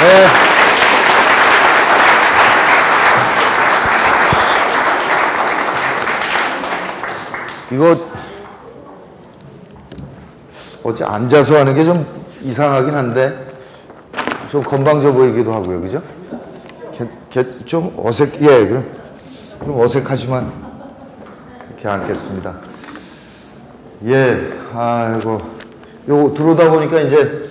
네. 이거 어째 앉아서 하는 게 좀 이상하긴 한데 좀 건방져 보이기도 하고요, 그죠? 좀 예, 그럼 어색하지만 이렇게 앉겠습니다. 예, 아이고, 요 들어오다 보니까 이제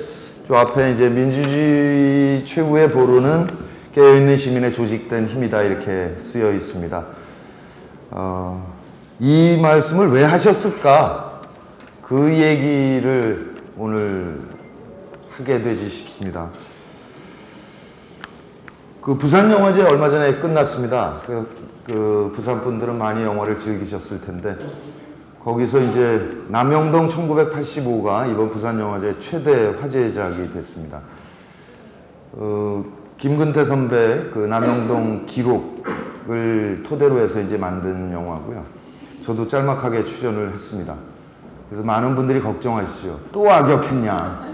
저 앞에 이제 민주주의 최후의 보루는 깨어있는 시민의 조직된 힘이다 이렇게 쓰여 있습니다. 이 말씀을 왜 하셨을까? 그 얘기를 오늘 하게 되지 싶습니다. 그 부산영화제 얼마 전에 끝났습니다. 그 부산 분들은 많이 영화를 즐기셨을 텐데 거기서 이제 남영동 1985가 이번 부산영화제 최대 화제작이 됐습니다. 김근태 선배 그 남영동 기록을 토대로 해서 이제 만든 영화고요. 저도 짤막하게 출연을 했습니다. 그래서 많은 분들이 걱정하시죠. 또 악역했냐?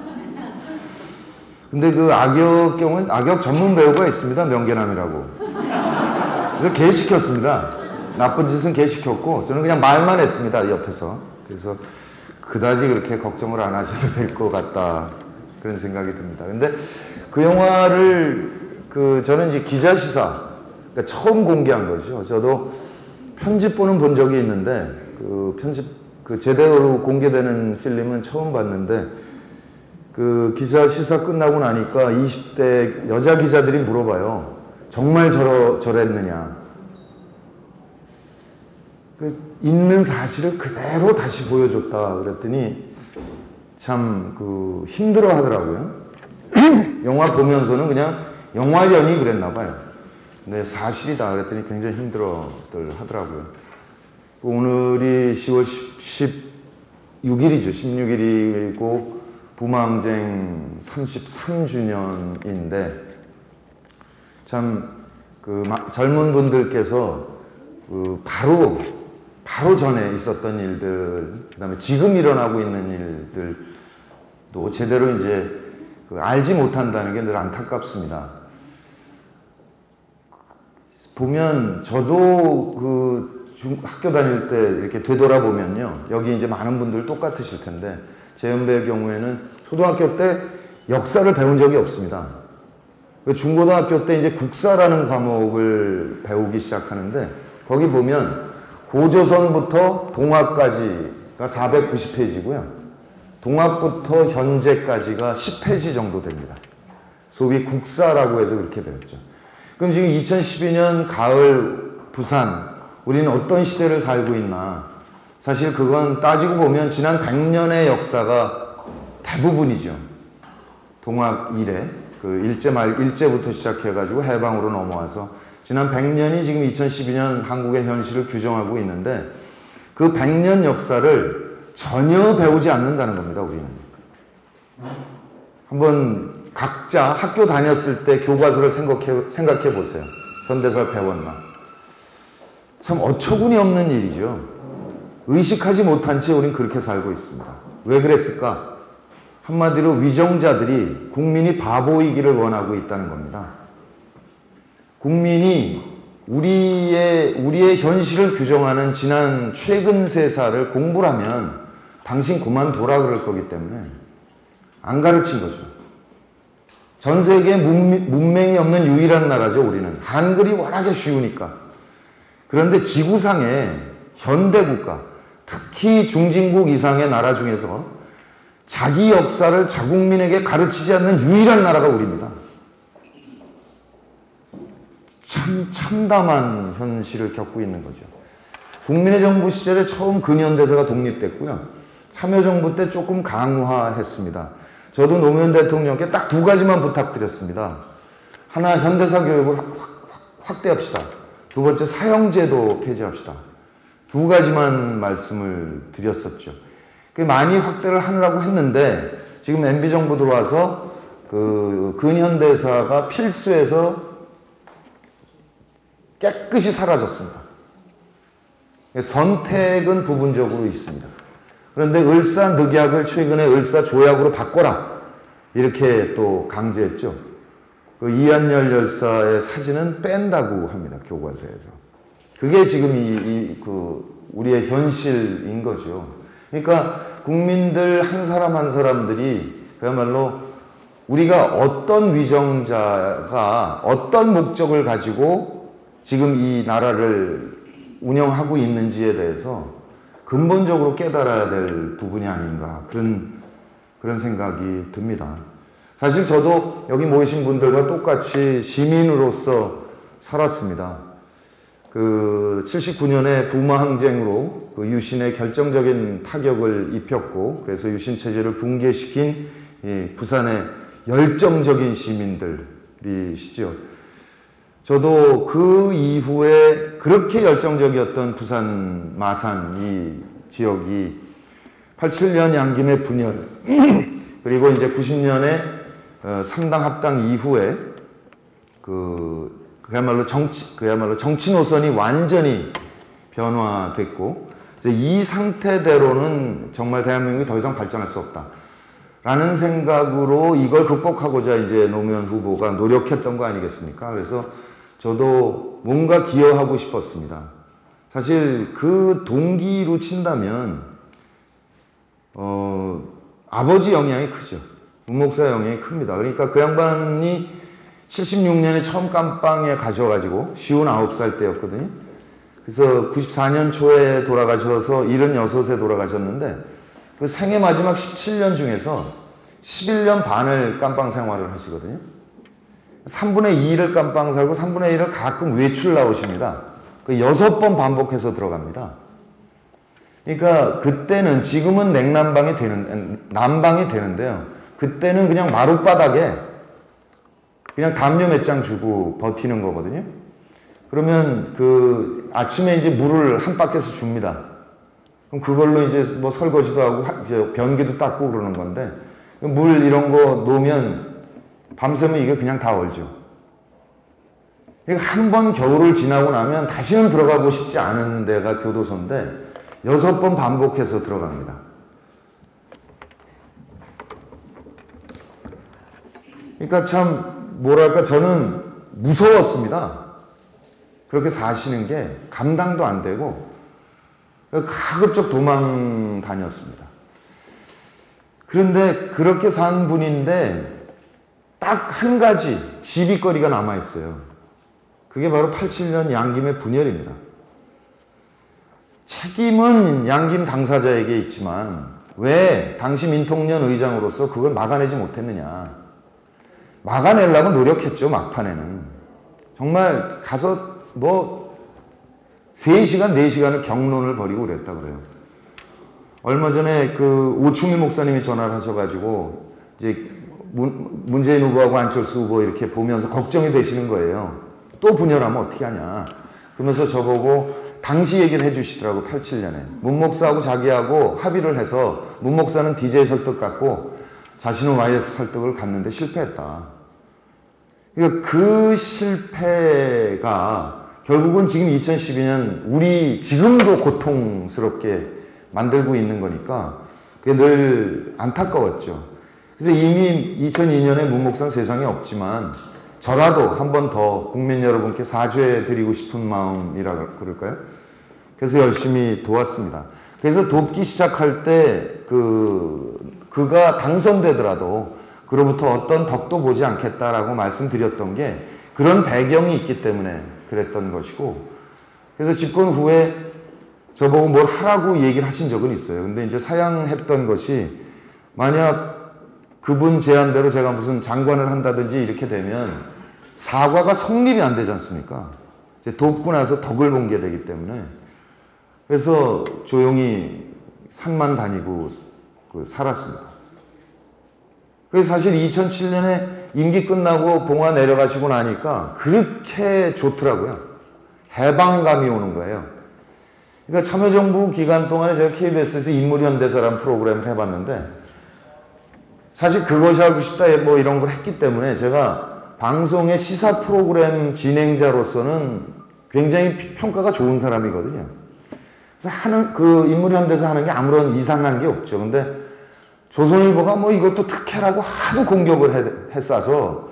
근데 그 악역 전문 배우가 있습니다. 명계남이라고. 그래서 개 시켰습니다. 나쁜 짓은 개 시켰고 저는 그냥 말만 했습니다. 옆에서. 그래서 그다지 그렇게 걱정을 안 하셔도 될 것 같다. 그런 생각이 듭니다. 근데 그 영화를 저는 이제 기자시사 그러니까 처음 공개한 거죠. 저도 편집본은 본 적이 있는데 제대로 공개되는 필름은 처음 봤는데 그 기자 시사 끝나고 나니까 20대 여자 기자들이 물어봐요. 정말 저랬느냐. 있는 사실을 그대로 다시 보여줬다 그랬더니 참 힘들어 하더라고요. 영화 보면서는 그냥 영화련이 그랬나 봐요. 근데 사실이다 그랬더니 굉장히 힘들어들 하더라고요. 오늘이 10월 16일이죠. 16일이고 부마항쟁 33주년인데 참 젊은 분들께서 바로 전에 있었던 일들, 그다음에 지금 일어나고 있는 일들도 제대로 이제 알지 못한다는 게 늘 안타깝습니다. 보면 저도 학교 다닐 때 이렇게 되돌아보면요, 여기 이제 많은 분들 똑같으실 텐데 제 연배의 경우에는 초등학교 때 역사를 배운 적이 없습니다. 중고등학교 때 이제 국사라는 과목을 배우기 시작하는데 거기 보면 고조선부터 동화까지가 490페이지고요. 동화부터 현재까지가 10페이지 정도 됩니다. 소위 국사라고 해서 그렇게 배웠죠. 그럼 지금 2012년 가을 부산, 우리는 어떤 시대를 살고 있나? 사실 그건 따지고 보면 지난 100년의 역사가 대부분이죠. 동학 이래, 일제부터 시작해가지고 해방으로 넘어와서 지난 100년이 지금 2012년 한국의 현실을 규정하고 있는데 그 100년 역사를 전혀 배우지 않는다는 겁니다, 우리는. 한번 각자 학교 다녔을 때 교과서를 생각해 보세요. 현대사를 배웠나? 참 어처구니 없는 일이죠. 의식하지 못한 채 우린 그렇게 살고 있습니다. 왜 그랬을까? 한마디로 위정자들이 국민이 바보이기를 원하고 있다는 겁니다. 국민이 우리의 현실을 규정하는 지난 최근 세사를 공부를 하면 당신 그만둬라 그럴 거기 때문에 안 가르친 거죠. 전 세계에 문맹이 없는 유일한 나라죠, 우리는. 한글이 워낙에 쉬우니까. 그런데 지구상의 현대국가, 특히 중진국 이상의 나라 중에서 자기 역사를 자국민에게 가르치지 않는 유일한 나라가 우리입니다. 참 참담한 현실을 겪고 있는 거죠. 국민의 정부 시절에 처음 근현대사가 독립됐고요. 참여정부 때 조금 강화했습니다. 저도 노무현 대통령께 딱 두 가지만 부탁드렸습니다. 하나, 현대사 교육을 확대합시다. 두 번째, 사형제도 폐지합시다. 두 가지만 말씀을 드렸었죠. 많이 확대를 하느라고 했는데 지금 MB정부 들어와서 근현대사가 필수에서 깨끗이 사라졌습니다. 선택은 부분적으로 있습니다. 그런데 을사늑약을 최근에 을사조약으로 바꿔라 이렇게 또 강제했죠. 그 이한열 열사의 사진은 뺀다고 합니다. 교과서에서. 그게 지금 우리의 현실인 거죠. 그러니까 국민들 한 사람 한 사람들이 그야말로 우리가 어떤 위정자가 어떤 목적을 가지고 지금 이 나라를 운영하고 있는지에 대해서 근본적으로 깨달아야 될 부분이 아닌가 그런 생각이 듭니다. 사실 저도 여기 모이신 분들과 똑같이 시민으로서 살았습니다. 그 79년에 부마 항쟁으로 그 유신에 결정적인 타격을 입혔고, 그래서 유신 체제를 붕괴시킨 이 부산의 열정적인 시민들이시죠. 저도 그 이후에 그렇게 열정적이었던 부산 마산 이 지역이 87년 양김의 분열 그리고 이제 90년에 3당 합당 이후에 그야말로 정치 노선이 완전히 변화됐고, 이 상태대로는 정말 대한민국이 더 이상 발전할 수 없다라는 생각으로 이걸 극복하고자 이제 노무현 후보가 노력했던 거 아니겠습니까? 그래서 저도 뭔가 기여하고 싶었습니다. 사실 그 동기로 친다면 아버지 영향이 크죠. 문 목사 영향이 큽니다. 그러니까 그 양반이 76년에 처음 깜빵에 가셔가지고 59살 때였거든요. 그래서 94년 초에 돌아가셔서 76에 돌아가셨는데 그 생애 마지막 17년 중에서 11년 반을 깜빵 생활을 하시거든요. 3분의 2를 깜빵 살고 3분의 1을 가끔 외출 나오십니다. 그 6번 반복해서 들어갑니다. 그러니까 그때는 지금은 난방이 되는데요. 그때는 그냥 마룻바닥에 그냥 담요 몇 장 주고 버티는 거거든요. 그러면 그 아침에 이제 물을 한 바퀴에서 줍니다. 그럼 그걸로 이제 뭐 설거지도 하고 이제 변기도 닦고 그러는 건데, 물 이런 거 놓으면 밤새면 이게 그냥 다 얼죠. 그러니까 한 번 겨울을 지나고 나면 다시는 들어가고 싶지 않은 데가 교도소인데 6번 반복해서 들어갑니다. 그러니까 참 뭐랄까 저는 무서웠습니다. 그렇게 사시는 게 감당도 안 되고 가급적 도망 다녔습니다. 그런데 그렇게 산 분인데 딱 한 가지 시비거리가 남아있어요. 그게 바로 87년 양김의 분열입니다. 책임은 양김 당사자에게 있지만 왜 당시 민통련 의장으로서 그걸 막아내지 못했느냐. 막아내려고 노력했죠. 막판에는 정말 가서 뭐 3시간 4시간을 경론을 벌이고 그랬다 그래요. 얼마 전에 그 오충일 목사님이 전화를 하셔가지고 이제 문재인 후보하고 안철수 후보 이렇게 보면서 걱정이 되시는 거예요. 또 분열하면 어떻게 하냐. 그러면서 저보고 당시 얘기를 해주시더라고. 87년에 문 목사하고 자기하고 합의를 해서 문 목사는 DJ 설득 갖고 자신은 YS 설득을 갔는데 실패했다. 그러니까 그 실패가 결국은 지금 2012년 우리 지금도 고통스럽게 만들고 있는 거니까 그게 늘 안타까웠죠. 그래서 이미 2002년에 문 목사는 세상에 없지만 저라도 한 번 더 국민 여러분께 사죄해 드리고 싶은 마음이라 그럴까요? 그래서 열심히 도왔습니다. 그래서 돕기 시작할 때 그가 당선되더라도 그로부터 어떤 덕도 보지 않겠다라고 말씀드렸던 게 그런 배경이 있기 때문에 그랬던 것이고, 그래서 집권 후에 저보고 뭘 하라고 얘기를 하신 적은 있어요. 근데 이제 사양했던 것이 만약 그분 제안대로 제가 무슨 장관을 한다든지 이렇게 되면 사과가 성립이 안 되지 않습니까? 이제 돕고 나서 덕을 본 게 되기 때문에 그래서 조용히 산만 다니고 살았습니다. 그래서 사실 2007년에 임기 끝나고 봉화 내려가시고 나니까 그렇게 좋더라고요. 해방감이 오는 거예요. 그러니까 참여정부 기간 동안에 제가 KBS에서 인물현대사라는 프로그램을 해봤는데 사실 그것이 하고 싶다 뭐 이런 걸 했기 때문에 제가 방송의 시사 프로그램 진행자로서는 굉장히 평가가 좋은 사람이거든요. 그래서 인물현대사 하는 게 아무런 이상한 게 없죠. 근데 조선일보가 뭐 이것도 특혜라고 하도 공격을 했어서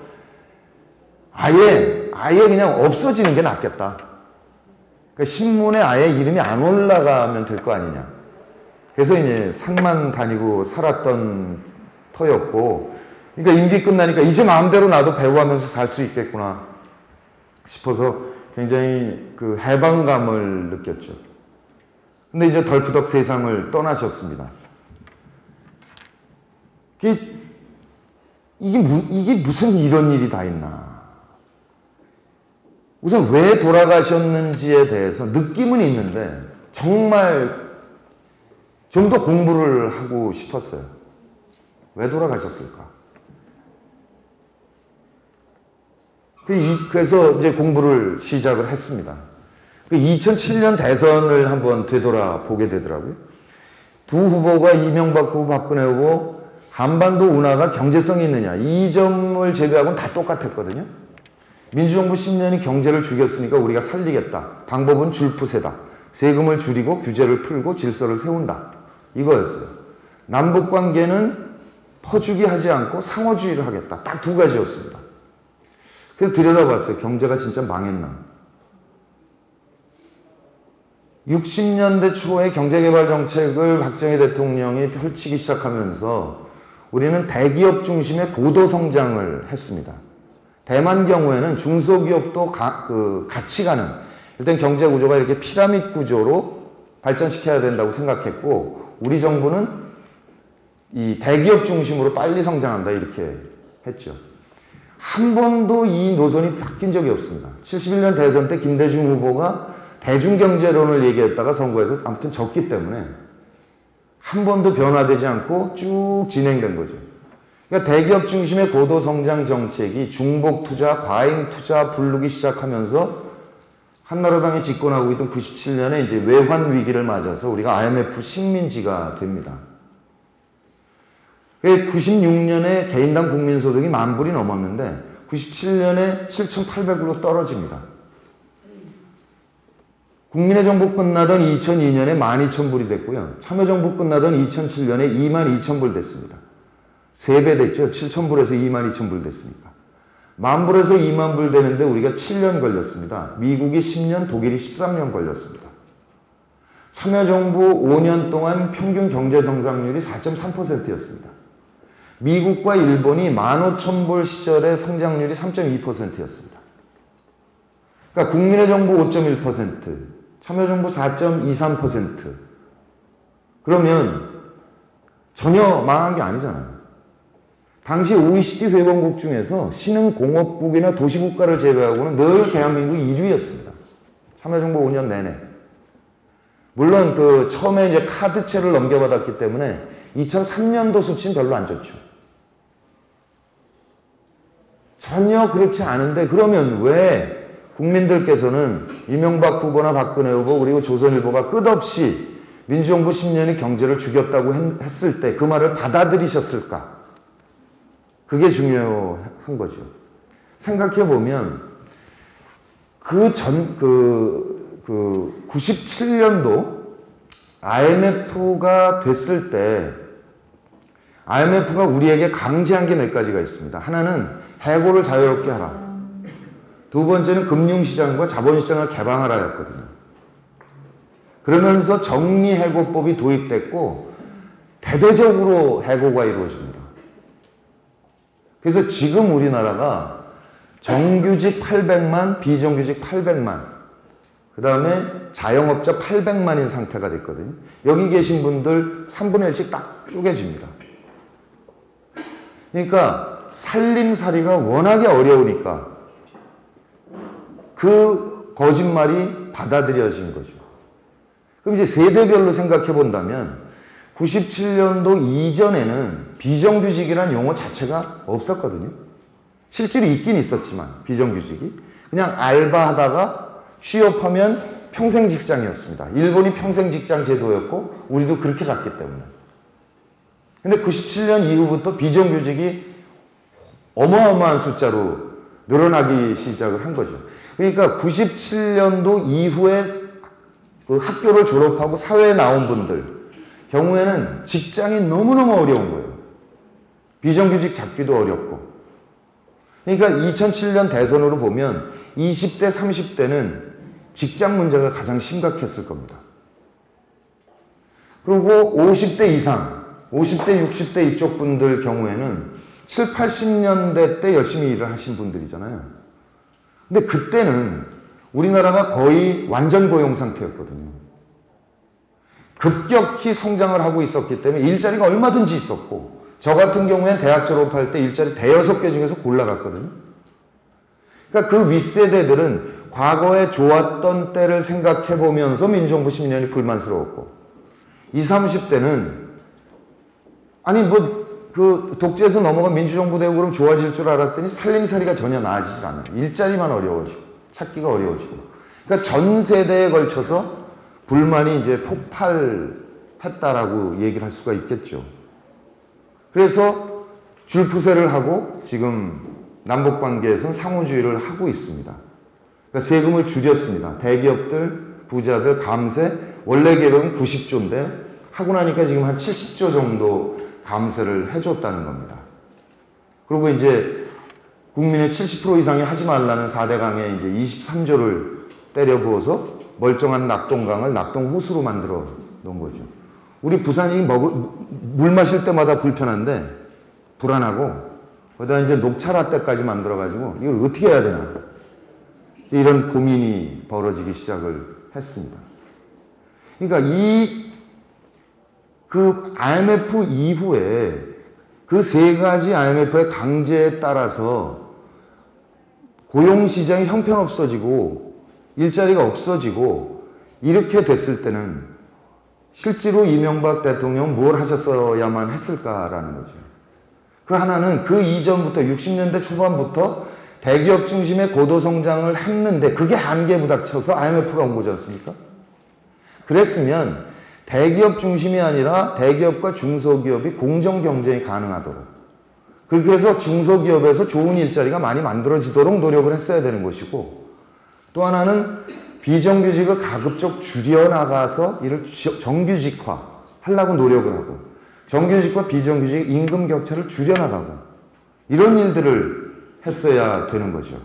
아예 그냥 없어지는 게 낫겠다. 그러니까 신문에 아예 이름이 안 올라가면 될 거 아니냐. 그래서 이제 산만 다니고 살았던 터였고, 그러니까 임기 끝나니까 이제 마음대로 나도 배우하면서 살 수 있겠구나 싶어서 굉장히 그 해방감을 느꼈죠. 근데 이제 덜프덕 세상을 떠나셨습니다. 이게 무슨 이런 일이 다 있나. 우선 왜 돌아가셨는지에 대해서 느낌은 있는데 정말 좀 더 공부를 하고 싶었어요. 왜 돌아가셨을까? 그래서 이제 공부를 시작을 했습니다. 2007년 대선을 한번 되돌아보게 되더라고요. 두 후보가 이명박 후보, 박근혜 후보 한반도 운하가 경제성이 있느냐, 이 점을 제외하고는 다 똑같았거든요. 민주정부 10년이 경제를 죽였으니까 우리가 살리겠다. 방법은 줄푸세다. 세금을 줄이고 규제를 풀고 질서를 세운다. 이거였어요. 남북관계는 퍼주기 하지 않고 상호주의를 하겠다. 딱 두 가지였습니다. 그래서 들여다봤어요. 경제가 진짜 망했나. 60년대 초에 경제개발 정책을 박정희 대통령이 펼치기 시작하면서 우리는 대기업 중심의 고도 성장을 했습니다. 대만 경우에는 중소기업도 같이 가는, 일단 경제 구조가 이렇게 피라미드 구조로 발전시켜야 된다고 생각했고, 우리 정부는 이 대기업 중심으로 빨리 성장한다 이렇게 했죠. 한 번도 이 노선이 바뀐 적이 없습니다. 71년 대선 때 김대중 후보가 대중경제론을 얘기했다가 선거에서 아무튼 졌기 때문에 한 번도 변화되지 않고 쭉 진행된 거죠. 그러니까 대기업 중심의 고도 성장 정책이 중복 투자, 과잉 투자 부르기 시작하면서 한나라당이 집권하고 있던 97년에 이제 외환 위기를 맞아서 우리가 IMF 식민지가 됩니다. 96년에 개인당 국민소득이 10,000불이 넘었는데 97년에 7,800불로 떨어집니다. 국민의 정부 끝나던 2002년에 12,000불이 됐고요. 참여정부 끝나던 2007년에 22,000불 됐습니다. 3배 됐죠. 7,000불에서 22,000불 됐으니까. 10,000불에서 20,000불 되는데 우리가 7년 걸렸습니다. 미국이 10년, 독일이 13년 걸렸습니다. 참여정부 5년 동안 평균 경제 성장률이 4.3%였습니다. 미국과 일본이 15,000불 시절의 성장률이 3.2%였습니다. 그러니까 국민의 정부 5.1%, 참여정부 4.23%. 그러면 전혀 망한 게 아니잖아요. 당시 OECD 회원국 중에서 신흥공업국이나 도시국가를 제외하고는 늘 대한민국이 1위였습니다. 참여정부 5년 내내. 물론 그 처음에 이제 카드채를 넘겨받았기 때문에 2003년도 수치는 별로 안 좋죠. 전혀 그렇지 않은데 그러면 왜 국민들께서는 이명박 후보나 박근혜 후보 그리고 조선일보가 끝없이 민주정부 10년이 경제를 죽였다고 했을 때 그 말을 받아들이셨을까? 그게 중요한 거죠. 생각해보면 그 97년도 IMF가 됐을 때 IMF가 우리에게 강제한 게 몇 가지가 있습니다. 하나는 해고를 자유롭게 하라. 두 번째는 금융시장과 자본시장을 개방하라였거든요. 그러면서 정리해고법이 도입됐고 대대적으로 해고가 이루어집니다. 그래서 지금 우리나라가 정규직 800만, 비정규직 800만, 그 다음에 자영업자 800만인 상태가 됐거든요. 여기 계신 분들 3분의 1씩 딱 쪼개집니다. 그러니까 살림살이가 워낙에 어려우니까 그 거짓말이 받아들여진 거죠. 그럼 이제 세대별로 생각해 본다면 97년도 이전에는 비정규직이라는 용어 자체가 없었거든요. 실제로 있긴 있었지만 비정규직이 그냥 알바하다가 취업하면 평생 직장이었습니다. 일본이 평생 직장 제도였고 우리도 그렇게 갔기 때문에. 근데 97년 이후부터 비정규직이 어마어마한 숫자로 늘어나기 시작을 한 거죠. 그러니까 97년도 이후에 그 학교를 졸업하고 사회에 나온 분들 경우에는 직장이 너무너무 어려운 거예요. 비정규직 잡기도 어렵고. 그러니까 2007년 대선으로 보면 20대, 30대는 직장 문제가 가장 심각했을 겁니다. 그리고 50대 이상, 50대, 60대 이쪽 분들 경우에는 7, 80년대 때 열심히 일을 하신 분들이잖아요. 근데 그때는 우리나라가 거의 완전 고용 상태였거든요. 급격히 성장을 하고 있었기 때문에 일자리가 얼마든지 있었고, 저 같은 경우엔 대학 졸업할 때 일자리 대여섯 개 중에서 골라갔거든요. 그러니까 그 윗세대들은 과거에 좋았던 때를 생각해 보면서 민주정부 10년이 불만스러웠고, 20, 30대는 아니 그 독재에서 넘어가 민주정부 되고 그럼 좋아질 줄 알았더니 살림살이가 전혀 나아지질 않아요. 일자리만 어려워지고 찾기가 어려워지고. 그러니까 전 세대에 걸쳐서 불만이 이제 폭발했다라고 얘기를 할 수가 있겠죠. 그래서 줄푸세를 하고 지금 남북관계에서는 상호주의를 하고 있습니다. 그러니까 세금을 줄였습니다. 대기업들, 부자들 감세, 원래 계획은 90조인데 하고 나니까 지금 한 70조 정도 감세를 해줬다는 겁니다. 그리고 이제 국민의 70% 이상이 하지 말라는 4대강에 이제 23조를 때려 부어서 멀쩡한 낙동강을 낙동호수로 만들어 놓은 거죠. 우리 부산이 물 마실 때마다 불편한데 불안하고, 거기다 이제 녹차라떼까지 만들어가지고 이걸 어떻게 해야 되나, 이런 고민이 벌어지기 시작을 했습니다. 그러니까 그 IMF 이후에 그 세 가지 IMF의 강제에 따라서 고용시장이 형편없어지고 일자리가 없어지고 이렇게 됐을 때는 실제로 이명박 대통령은 뭘 하셨어야만 했을까라는 거죠. 그 하나는 그 이전부터 60년대 초반부터 대기업 중심의 고도성장을 했는데 그게 한계에 부닥쳐서 IMF가 온 거지 않습니까? 그랬으면 대기업 중심이 아니라 대기업과 중소기업이 공정 경쟁이 가능하도록, 그렇게 해서 중소기업에서 좋은 일자리가 많이 만들어지도록 노력을 했어야 되는 것이고, 또 하나는 비정규직을 가급적 줄여나가서 이를 정규직화 하려고 노력을 하고, 정규직과 비정규직 임금 격차를 줄여나가고, 이런 일들을 했어야 되는 거죠.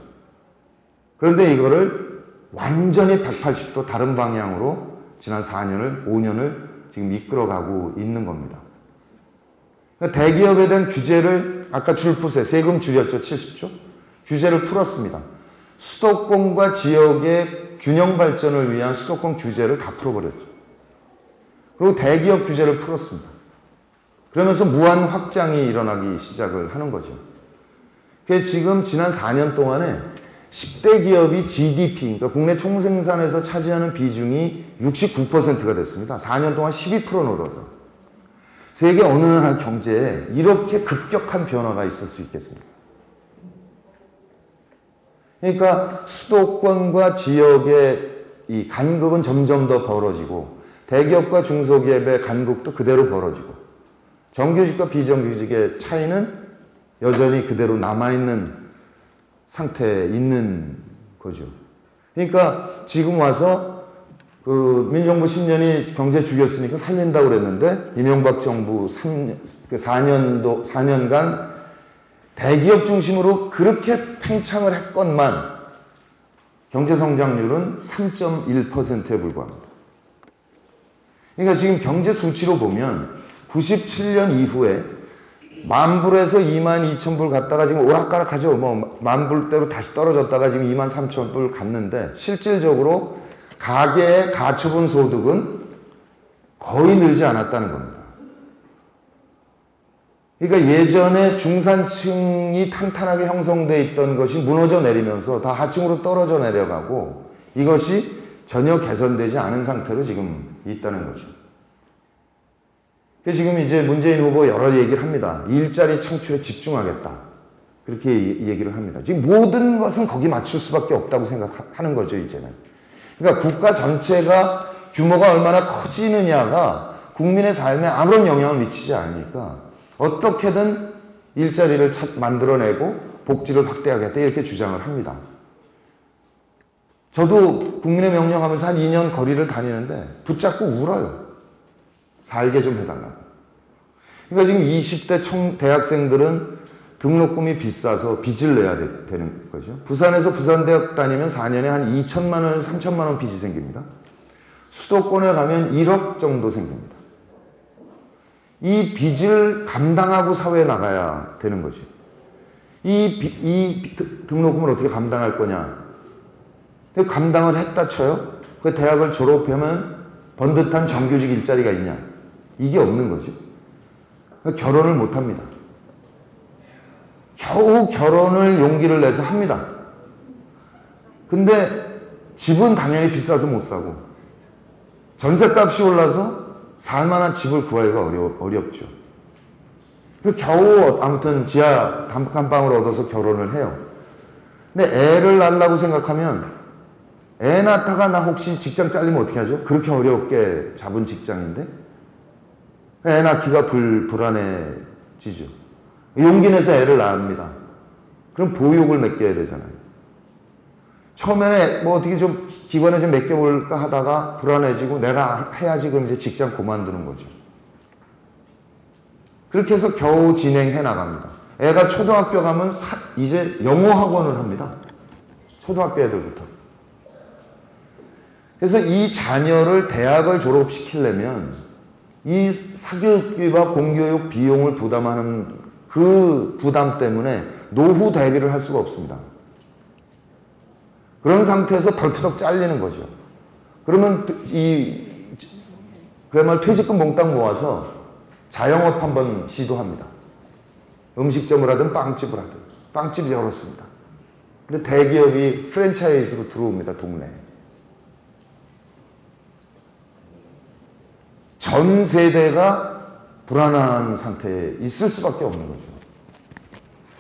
그런데 이거를 완전히 180도 다른 방향으로 지난 4년을, 5년을 지금 이끌어가고 있는 겁니다. 그러니까 대기업에 대한 규제를 아까 줄푸세, 세금 줄였죠, 70조? 규제를 풀었습니다. 수도권과 지역의 균형 발전을 위한 수도권 규제를 다 풀어버렸죠. 그리고 대기업 규제를 풀었습니다. 그러면서 무한 확장이 일어나기 시작을 하는 거죠. 그게 지금 지난 4년 동안에 10대 기업이 GDP, 그러니까 국내 총생산에서 차지하는 비중이 69%가 됐습니다. 4년 동안 12% 늘어서. 세계 어느 나라 경제에 이렇게 급격한 변화가 있을 수 있겠습니까? 그러니까 수도권과 지역의 이 간극은 점점 더 벌어지고, 대기업과 중소기업의 간극도 그대로 벌어지고, 정규직과 비정규직의 차이는 여전히 그대로 남아있는 상태에 있는 거죠. 그러니까 지금 와서 그 민정부 10년이 경제 죽였으니까 살린다고 그랬는데, 이명박 정부 4년간 대기업 중심으로 그렇게 팽창을 했건만 경제 성장률은 3.1%에 불과합니다. 그러니까 지금 경제 수치로 보면 97년 이후에 10,000불에서 22,000불 갔다가 지금 오락가락하죠. 뭐 10,000불대로 다시 떨어졌다가 지금 23,000불 갔는데, 실질적으로 가계의 가처분 소득은 거의 늘지 않았다는 겁니다. 그러니까 예전에 중산층이 탄탄하게 형성되어 있던 것이 무너져 내리면서 다 하층으로 떨어져 내려가고, 이것이 전혀 개선되지 않은 상태로 지금 있다는 거죠. 그래서 지금 이제 문재인 후보 여러 얘기를 합니다. 일자리 창출에 집중하겠다, 그렇게 얘기를 합니다. 지금 모든 것은 거기 맞출 수밖에 없다고 생각하는 거죠, 이제는. 그러니까 국가 전체가 규모가 얼마나 커지느냐가 국민의 삶에 아무런 영향을 미치지 않으니까 어떻게든 일자리를 만들어내고 복지를 확대하겠다, 이렇게 주장을 합니다. 저도 국민의 명령하면서 한 2년 거리를 다니는데 붙잡고 울어요. 살게 좀 해달라고. 그러니까 지금 20대 대학생들은 등록금이 비싸서 빚을 내야 되는 거죠. 부산에서 부산대학 다니면 4년에 한 2천만 원에서 3천만 원 빚이 생깁니다. 수도권에 가면 1억 정도 생깁니다. 이 빚을 감당하고 사회에 나가야 되는 거죠. 이 등록금을 어떻게 감당할 거냐. 감당을 했다 쳐요. 그 대학을 졸업하면 번듯한 정규직 일자리가 있냐. 이게 없는 거죠. 결혼을 못 합니다. 겨우 결혼을 용기를 내서 합니다. 근데 집은 당연히 비싸서 못 사고 전셋값이 올라서 살만한 집을 구하기가 어렵죠. 겨우 아무튼 지하 단칸방을 얻어서 결혼을 해요. 근데 애를 낳으려고 생각하면 애 낳다가 나 혹시 직장 잘리면 어떻게 하죠? 그렇게 어렵게 잡은 직장인데 애 낳기가 불안해지죠. 용기 내서 애를 낳습니다. 그럼 보육을 맡겨야 되잖아요. 처음에는 뭐 어떻게 좀 기관에 좀 맡겨볼까 하다가 불안해지고 내가 해야지 그럼 이제 직장 그만두는 거죠. 그렇게 해서 겨우 진행해 나갑니다. 애가 초등학교 가면 이제 영어 학원을 합니다. 초등학교 애들부터. 그래서 이 자녀를 대학을 졸업시키려면 이 사교육비와 공교육 비용을 부담하는 그 부담 때문에 노후 대비를 할 수가 없습니다. 그런 상태에서 덜프덕 잘리는 거죠. 그러면 그야말로 퇴직금 몽땅 모아서 자영업 한번 시도합니다. 음식점을 하든 빵집을 하든. 빵집 열었습니다. 근데 대기업이 프랜차이즈로 들어옵니다, 동네에. 전 세대가 불안한 상태에 있을 수밖에 없는 거죠.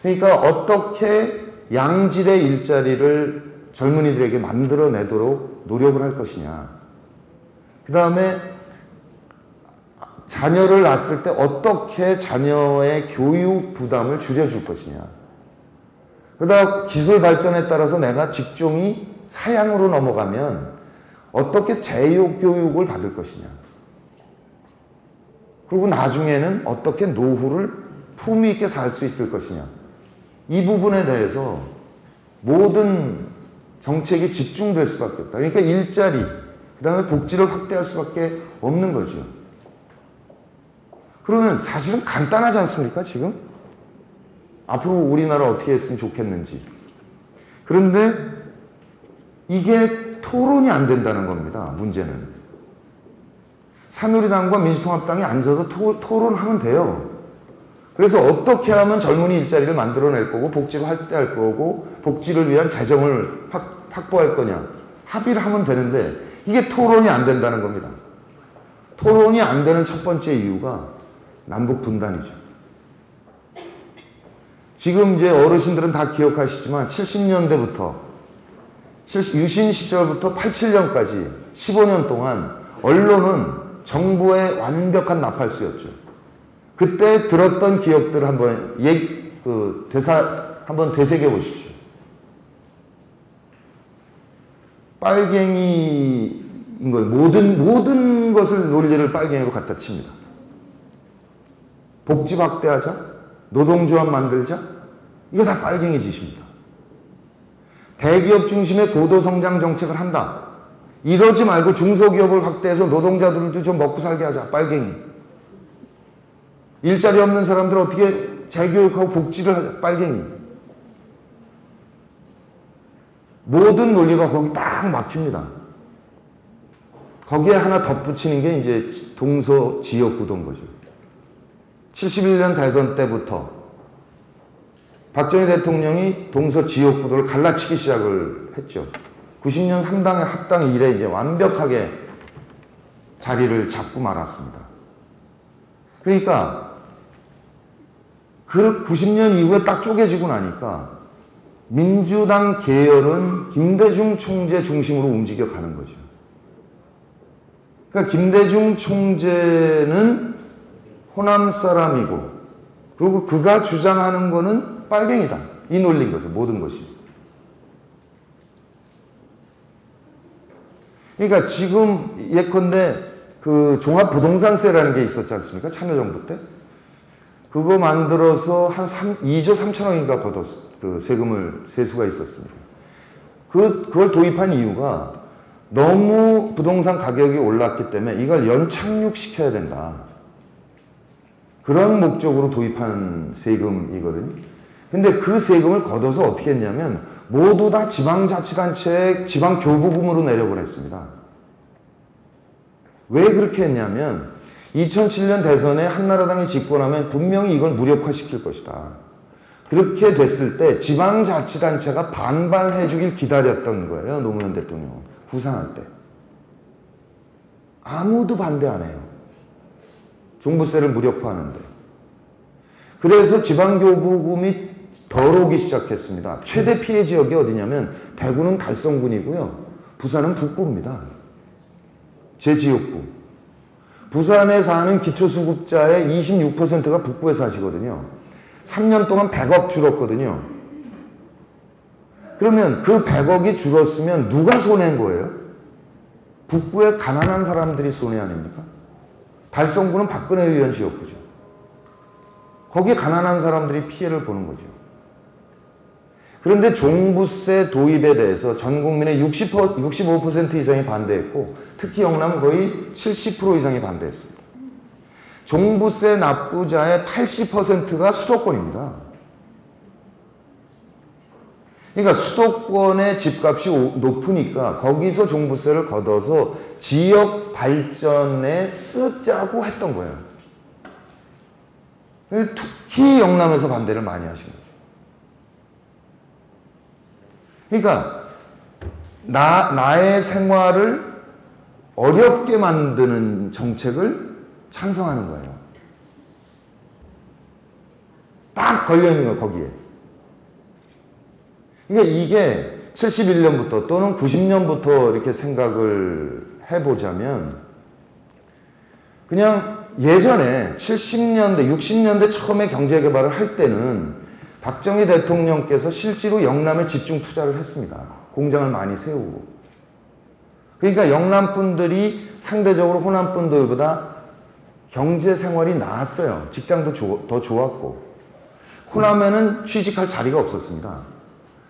그러니까 어떻게 양질의 일자리를 젊은이들에게 만들어내도록 노력을 할 것이냐. 그 다음에 자녀를 낳았을 때 어떻게 자녀의 교육 부담을 줄여줄 것이냐. 그러다 기술 발전에 따라서 내가 직종이 사양으로 넘어가면 어떻게 재교육을 받을 것이냐. 그리고 나중에는 어떻게 노후를 품위 있게 살 수 있을 것이냐. 이 부분에 대해서 모든 정책이 집중될 수밖에 없다. 그러니까 일자리, 그 다음에 복지를 확대할 수밖에 없는 거죠. 그러면 사실은 간단하지 않습니까, 지금? 앞으로 우리나라 어떻게 했으면 좋겠는지. 그런데 이게 토론이 안 된다는 겁니다, 문제는. 새누리당과 민주통합당이 앉아서 토론하면 돼요. 그래서 어떻게 하면 젊은이 일자리를 만들어낼 거고 복지를 확대할 거고 복지를 위한 재정을 확보할 거냐 합의를 하면 되는데 이게 토론이 안 된다는 겁니다. 토론이 안 되는 첫 번째 이유가 남북 분단이죠. 지금 이제 어르신들은 다 기억하시지만 70년대부터 유신 시절부터 87년까지 15년 동안 언론은 정부의 완벽한 나팔수였죠. 그때 들었던 기억들을 한번 한번 되새겨 보십시오. 빨갱이인 거예요. 모든 것을 논리를 빨갱이로 갖다 칩니다. 복지 확대하자, 노동조합 만들자, 이거 다 빨갱이 짓입니다. 대기업 중심의 고도성장 정책을 한다. 이러지 말고 중소기업을 확대해서 노동자들도 좀 먹고 살게 하자. 빨갱이. 일자리 없는 사람들 어떻게 재교육하고 복지를 하자. 빨갱이. 모든 논리가 거기 딱 막힙니다. 거기에 하나 덧붙이는 게 이제 동서 지역구도인 거죠. 71년 대선 때부터 박정희 대통령이 동서 지역구도를 갈라치기 시작을 했죠. 90년 3당의 합당 이래 이제 완벽하게 자리를 잡고 말았습니다. 그러니까 그 90년 이후에 딱 쪼개지고 나니까 민주당 계열은 김대중 총재 중심으로 움직여가는 거죠. 그러니까 김대중 총재는 호남 사람이고 그리고 그가 주장하는 거는 빨갱이다. 이 논리인 거죠. 모든 것이. 그러니까 지금 예컨대 그 종합부동산세라는 게 있었지 않습니까? 참여정부 때. 그거 만들어서 한 2조 3천억인가 그 세수가 있었습니다. 그걸 도입한 이유가 너무 부동산 가격이 올랐기 때문에 이걸 연착륙시켜야 된다. 그런 목적으로 도입한 세금이거든요. 근데 그 세금을 걷어서 어떻게 했냐면 모두 다 지방자치단체의 지방교부금으로 내려보냈습니다. 왜 그렇게 했냐면 2007년 대선에 한나라당이 집권하면 분명히 이걸 무력화시킬 것이다. 그렇게 됐을 때 지방자치단체가 반발해 주길 기다렸던 거예요. 노무현 대통령은. 구상할 때. 아무도 반대 안 해요. 종부세를 무력화하는데. 그래서 지방교부금이 덜 오기 시작했습니다. 최대 피해 지역이 어디냐면 대구는 달성군이고요. 부산은 북구입니다. 제 지역구. 부산에 사는 기초수급자의 26%가 북구에 사시거든요. 3년 동안 100억 줄었거든요. 그러면 그 100억이 줄었으면 누가 손해인 거예요? 북구의 가난한 사람들이 손해 아닙니까? 달성구는 박근혜 의원 지역구죠. 거기 가난한 사람들이 피해를 보는 거죠. 그런데 종부세 도입에 대해서 전 국민의 65% 이상이 반대했고 특히 영남은 거의 70% 이상이 반대했습니다. 종부세 납부자의 80%가 수도권입니다. 그러니까 수도권의 집값이 높으니까 거기서 종부세를 걷어서 지역 발전에 쓰자고 했던 거예요. 특히 영남에서 반대를 많이 하신 거죠. 그러니까 나의 생활을 어렵게 만드는 정책을 찬성하는 거예요. 딱 걸려있는 거예요, 거기에. 그러니까 이게 71년부터 또는 90년부터 이렇게 생각을 해보자면 그냥 예전에 70년대, 60년대 처음에 경제개발을 할 때는 박정희 대통령께서 실제로 영남에 집중 투자를 했습니다. 공장을 많이 세우고. 그러니까 영남 분들이 상대적으로 호남 분들보다 경제 생활이 나았어요. 직장도 더 좋았고. 호남에는 취직할 자리가 없었습니다.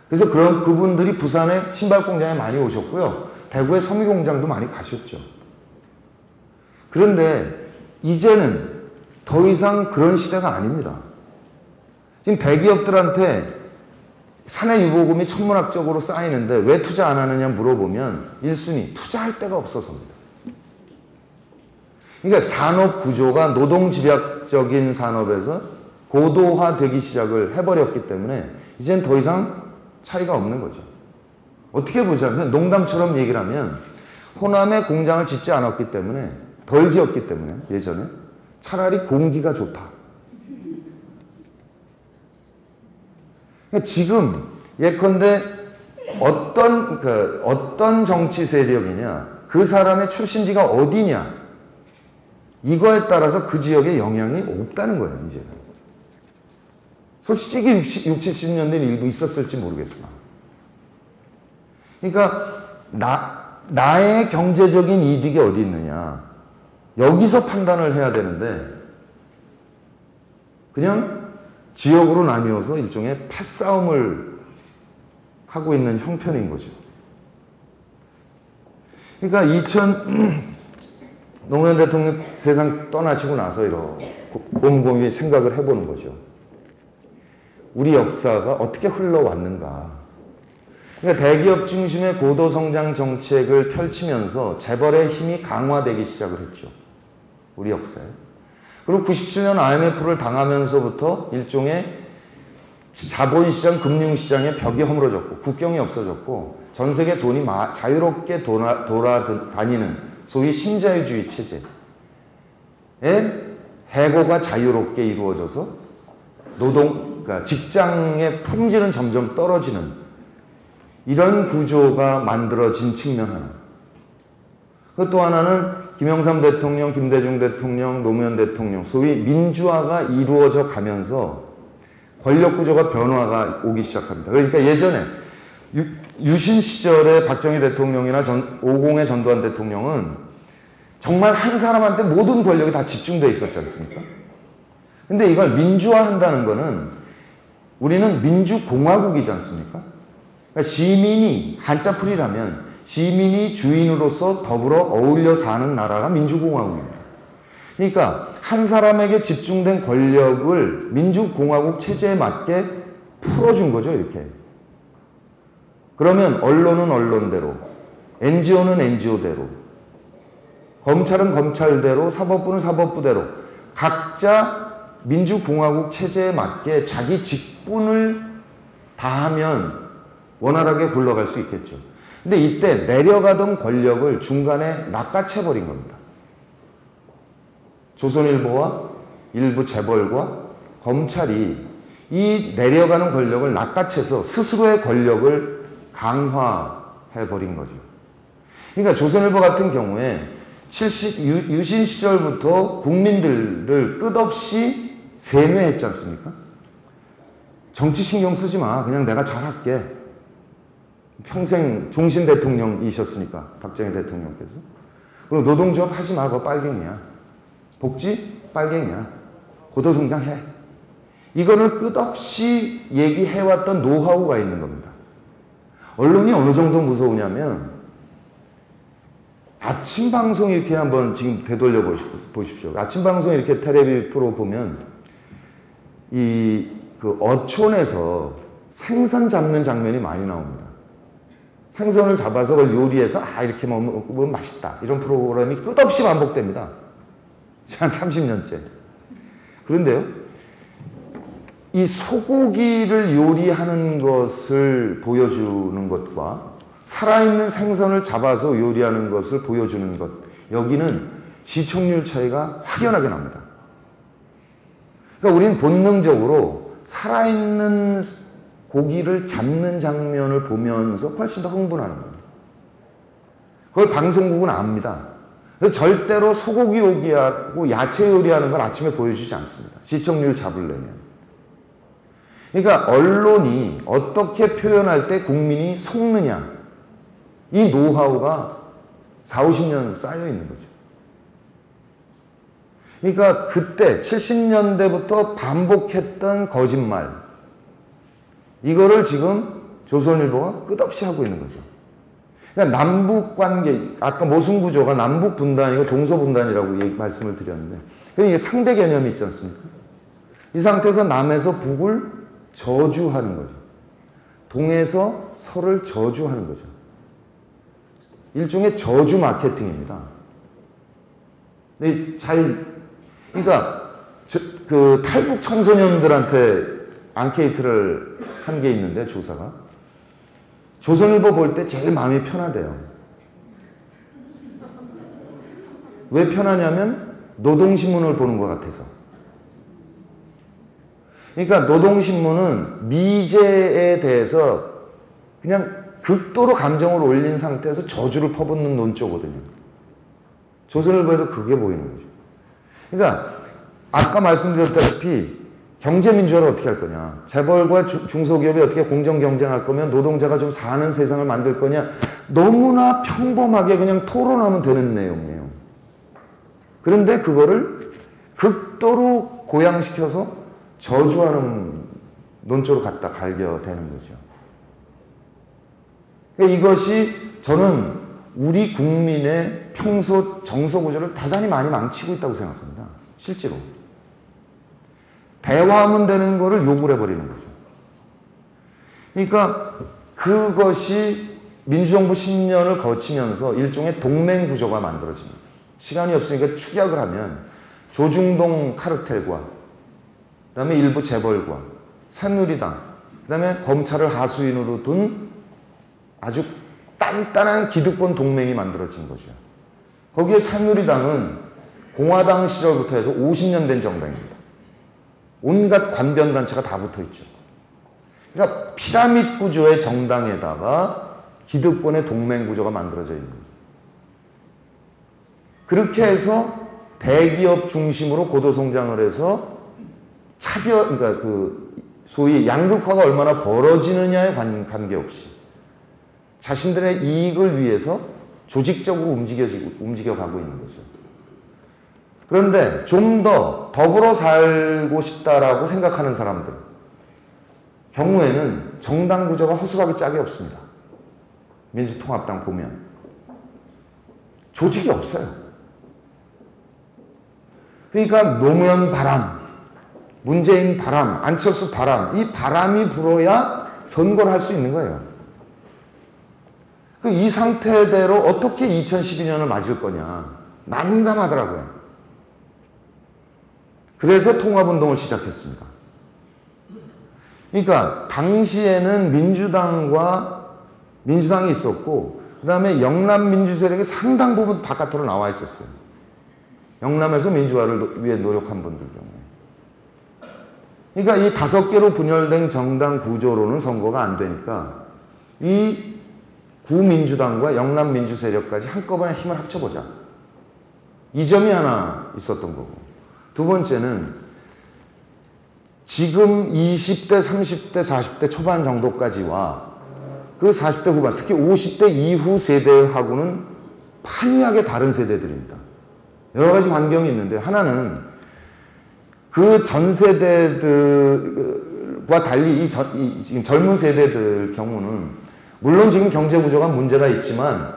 그래서 그분들이 부산에 신발 공장에 많이 오셨고요. 대구에 섬유 공장도 많이 가셨죠. 그런데 이제는 더 이상 그런 시대가 아닙니다. 지금 대기업들한테 사내 유보금이 천문학적으로 쌓이는데 왜 투자 안 하느냐 물어보면 1순위 투자할 데가 없어서입니다. 그러니까 산업 구조가 노동집약적인 산업에서 고도화되기 시작을 해버렸기 때문에 이젠 더 이상 차이가 없는 거죠. 어떻게 보자면 농담처럼 얘기를 하면 호남에 공장을 짓지 않았기 때문에 덜 지었기 때문에 예전에 차라리 공기가 좋다. 그러니까 지금 예컨대 어떤 정치 세력이냐 그 사람의 출신지가 어디냐 이거에 따라서 그 지역에 영향이 없다는 거예요. 이제는. 솔직히 60, 70년대는 일부 있었을지 모르겠으나. 그러니까 나의 경제적인 이득이 어디 있느냐 여기서 판단을 해야 되는데 그냥 지역으로 나뉘어서 일종의 패싸움을 하고 있는 형편인 거죠. 그러니까 노무현 대통령 세상 떠나시고 나서 이렇게 곰곰이 생각을 해보는 거죠. 우리 역사가 어떻게 흘러왔는가. 그러니까 대기업 중심의 고도성장 정책을 펼치면서 재벌의 힘이 강화되기 시작을 했죠. 우리 역사에. 그리고 97년 IMF를 당하면서부터 일종의 자본시장, 금융시장의 벽이 허물어졌고 국경이 없어졌고 전 세계 돈이 자유롭게 돌아다니는 소위 신자유주의 체제에 해고가 자유롭게 이루어져서 그러니까 직장의 품질은 점점 떨어지는 이런 구조가 만들어진 측면 하나. 또 하나는 김영삼 대통령, 김대중 대통령, 노무현 대통령 소위 민주화가 이루어져 가면서 권력 구조가 변화가 오기 시작합니다. 그러니까 예전에 유신 시절에 박정희 대통령이나 50의 전두환 대통령은 정말 한 사람한테 모든 권력이 다 집중되어 있었지 않습니까? 근데 이걸 민주화한다는 거는 우리는 민주공화국이지 않습니까? 그러니까 시민이, 한자풀이라면 시민이 주인으로서 더불어 어울려 사는 나라가 민주공화국입니다. 그러니까 한 사람에게 집중된 권력을 민주공화국 체제에 맞게 풀어준 거죠, 이렇게. 그러면 언론은 언론대로, NGO는 NGO대로, 검찰은 검찰대로, 사법부는 사법부대로 각자 민주공화국 체제에 맞게 자기 직분을 다하면 원활하게 굴러갈 수 있겠죠. 근데 이때 내려가던 권력을 중간에 낚아채버린 겁니다. 조선일보와 일부 재벌과 검찰이 이 내려가는 권력을 낚아채서 스스로의 권력을 강화해버린 거죠. 그러니까 조선일보 같은 경우에 유신 시절부터 국민들을 끝없이 세뇌했지 않습니까? 정치 신경 쓰지 마. 그냥 내가 잘할게. 평생 종신 대통령이셨으니까, 박정희 대통령께서. 그리고 노동조합 하지 마. 그거 빨갱이야. 복지? 빨갱이야. 고도성장 해. 이거를 끝없이 얘기해왔던 노하우가 있는 겁니다. 언론이 어느 정도 무서우냐면 아침 방송 이렇게 한번 지금 되돌려 보십시오. 아침 방송 이렇게 텔레비 프로 보면 그 어촌에서 생선 잡는 장면이 많이 나옵니다. 생선을 잡아서 그걸 요리해서 이렇게 먹으면 맛있다. 이런 프로그램이 끝없이 반복됩니다. 한 30년째. 그런데요, 이 소고기를 요리하는 것을 보여주는 것과 살아있는 생선을 잡아서 요리하는 것을 보여주는 것, 여기는 시청률 차이가 확연하게 납니다. 그러니까 우리는 본능적으로 살아있는 고기를 잡는 장면을 보면서 훨씬 더 흥분하는 거예요. 그걸 방송국은 압니다. 그래서 절대로 소고기 요리하고 야채 요리하는 걸 아침에 보여주지 않습니다. 시청률 잡으려면. 그러니까 언론이 어떻게 표현할 때 국민이 속느냐, 이 노하우가 40, 50년 쌓여 있는 거죠. 그러니까 그때 70년대부터 반복했던 거짓말, 이거를 지금 조선일보가 끝없이 하고 있는 거죠. 그러니까 남북 관계, 아까 모순구조가 남북 분단이고 동서분단이라고 말씀을 드렸는데, 그럼 이게 상대 개념이 있지 않습니까? 이 상태에서 남에서 북을 저주하는 거죠. 동에서 서를 저주하는 거죠. 일종의 저주 마케팅입니다. 그러니까 그 탈북 청소년들한테 앙케이트를 한 게 있는데, 조사가 조선일보 볼 때 제일 마음이 편하대요. 왜 편하냐면 노동신문을 보는 것 같아서. 그러니까 노동신문은 미제에 대해서 그냥 극도로 감정을 올린 상태에서 저주를 퍼붓는 논조거든요. 조선일보에서 그게 보이는 거죠. 그러니까 아까 말씀드렸다시피 경제민주화를 어떻게 할 거냐, 재벌과 중소기업이 어떻게 공정 경쟁할 거면 노동자가 좀 사는 세상을 만들 거냐, 너무나 평범하게 그냥 토론하면 되는 내용이에요. 그런데 그거를 극도로 고양시켜서 저주하는 논조로 갖다 갈겨대는 거죠. 그러니까 이것이 저는 우리 국민의 평소 정서구조를 대단히 많이 망치고 있다고 생각합니다. 실제로. 대화하면 되는 거를 욕을 해버리는 거죠. 그러니까 그것이 민주정부 10년을 거치면서 일종의 동맹구조가 만들어집니다. 시간이 없으니까 축약을 하면 조중동 카르텔과 그 다음에 일부 재벌과 새누리당, 그 다음에 검찰을 하수인으로 둔 아주 단단한 기득권 동맹이 만들어진 거죠. 거기에 새누리당은 공화당 시절부터 해서 50년 된 정당입니다. 온갖 관변단체가 다 붙어있죠. 그러니까 피라미드 구조의 정당에다가 기득권의 동맹 구조가 만들어져 있는 거죠. 그렇게 해서 대기업 중심으로 고도성장을 해서 그러니까 그 소위 양극화가 얼마나 벌어지느냐에 관계없이 자신들의 이익을 위해서 조직적으로 움직여가고 있는 거죠. 그런데 좀 더 더불어 살고 싶다라고 생각하는 사람들 경우에는 정당 구조가 허술하게 짝이 없습니다. 민주통합당 보면 조직이 없어요. 그러니까 노무현 바람, 문재인 바람, 안철수 바람, 이 바람이 불어야 선거를 할 수 있는 거예요. 이 상태대로 어떻게 2012년을 맞을 거냐 난감하더라고요. 그래서 통합운동을 시작했습니다. 그러니까 당시에는 민주당이 있었고 그 다음에 영남 민주세력이 상당 부분 바깥으로 나와 있었어요. 영남에서 민주화를 위해 노력한 분들 경우에. 그러니까 이 5개로 분열된 정당 구조로는 선거가 안 되니까 이 구민주당과 영남 민주세력까지 한꺼번에 힘을 합쳐보자. 이 점이 하나 있었던 거고. 두 번째는 지금 20대, 30대, 40대 초반 정도까지와 그 40대 후반, 특히 50대 이후 세대하고는 판이하게 다른 세대들입니다. 여러 가지 환경이 있는데 하나는 그 전 세대들과 달리 지금 젊은 세대들 경우는 물론 지금 경제 구조가 문제가 있지만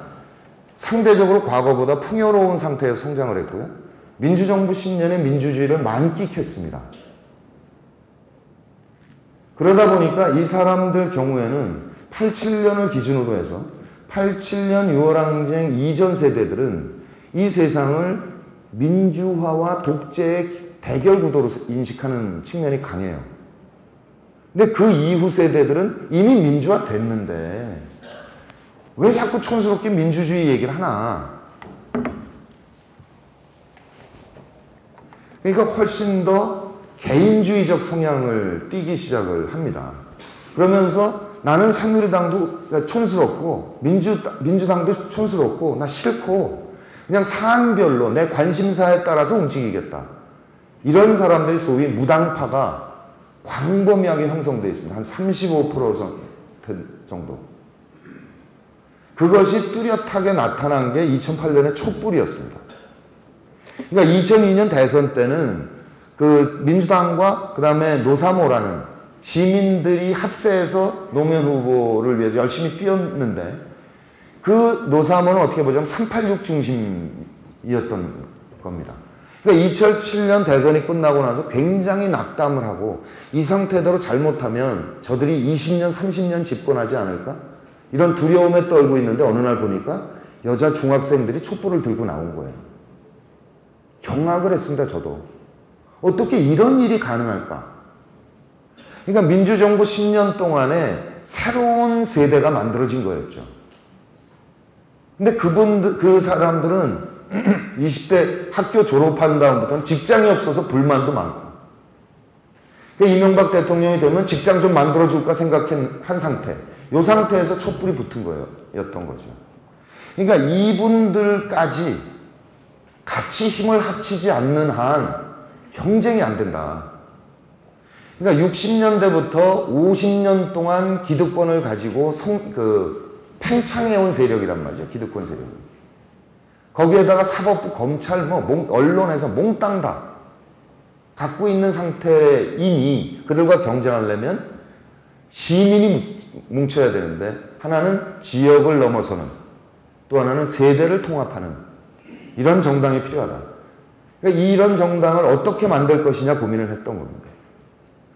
상대적으로 과거보다 풍요로운 상태에서 성장을 했고요. 민주정부 10년의 민주주의를 만끽했습니다. 그러다 보니까 이 사람들 경우에는 87년을 기준으로 해서 87년 6월 항쟁 이전 세대들은 이 세상을 민주화와 독재의 대결 구도로 인식하는 측면이 강해요. 근데 그 이후 세대들은 이미 민주화 됐는데 왜 자꾸 촌스럽게 민주주의 얘기를 하나. 그러니까 훨씬 더 개인주의적 성향을 띠기 시작을 합니다. 그러면서 나는 새누리당도 촌스럽고 민주당도 촌스럽고 나 싫고 그냥 사안별로 내 관심사에 따라서 움직이겠다. 이런 사람들이 소위 무당파가 광범위하게 형성되어 있습니다. 한 35% 정도. 그것이 뚜렷하게 나타난 게 2008년의 촛불이었습니다. 그러니까 2002년 대선 때는 그 민주당과 그 다음에 노사모라는 시민들이 합세해서 노무현 후보를 위해서 열심히 뛰었는데 그 노사모는 어떻게 보자면 386 중심이었던 겁니다. 그러니까 2007년 대선이 끝나고 나서 굉장히 낙담을 하고 이 상태대로 잘못하면 저들이 20년, 30년 집권하지 않을까? 이런 두려움에 떨고 있는데 어느 날 보니까 여자 중학생들이 촛불을 들고 나온 거예요. 경악을 했습니다, 저도. 어떻게 이런 일이 가능할까? 그러니까 민주정부 10년 동안에 새로운 세대가 만들어진 거였죠. 근데 그 사람들은 20대 학교 졸업한 다음부터는 직장이 없어서 불만도 많고. 그러니까 이명박 대통령이 되면 직장 좀 만들어줄까 생각한 상태. 이 상태에서 촛불이 붙은 거였던 거죠. 그러니까 이분들까지 같이 힘을 합치지 않는 한 경쟁이 안 된다. 그러니까 60년대부터 50년 동안 기득권을 가지고 팽창해온 세력이란 말이죠. 기득권 세력이. 거기에다가 사법부, 검찰, 언론에서 몽땅 다 갖고 있는 상태이니 그들과 경쟁하려면 시민이 뭉쳐야 되는데 하나는 지역을 넘어서는 또 하나는 세대를 통합하는 이런 정당이 필요하다. 그러니까 이런 정당을 어떻게 만들 것이냐 고민을 했던 겁니다.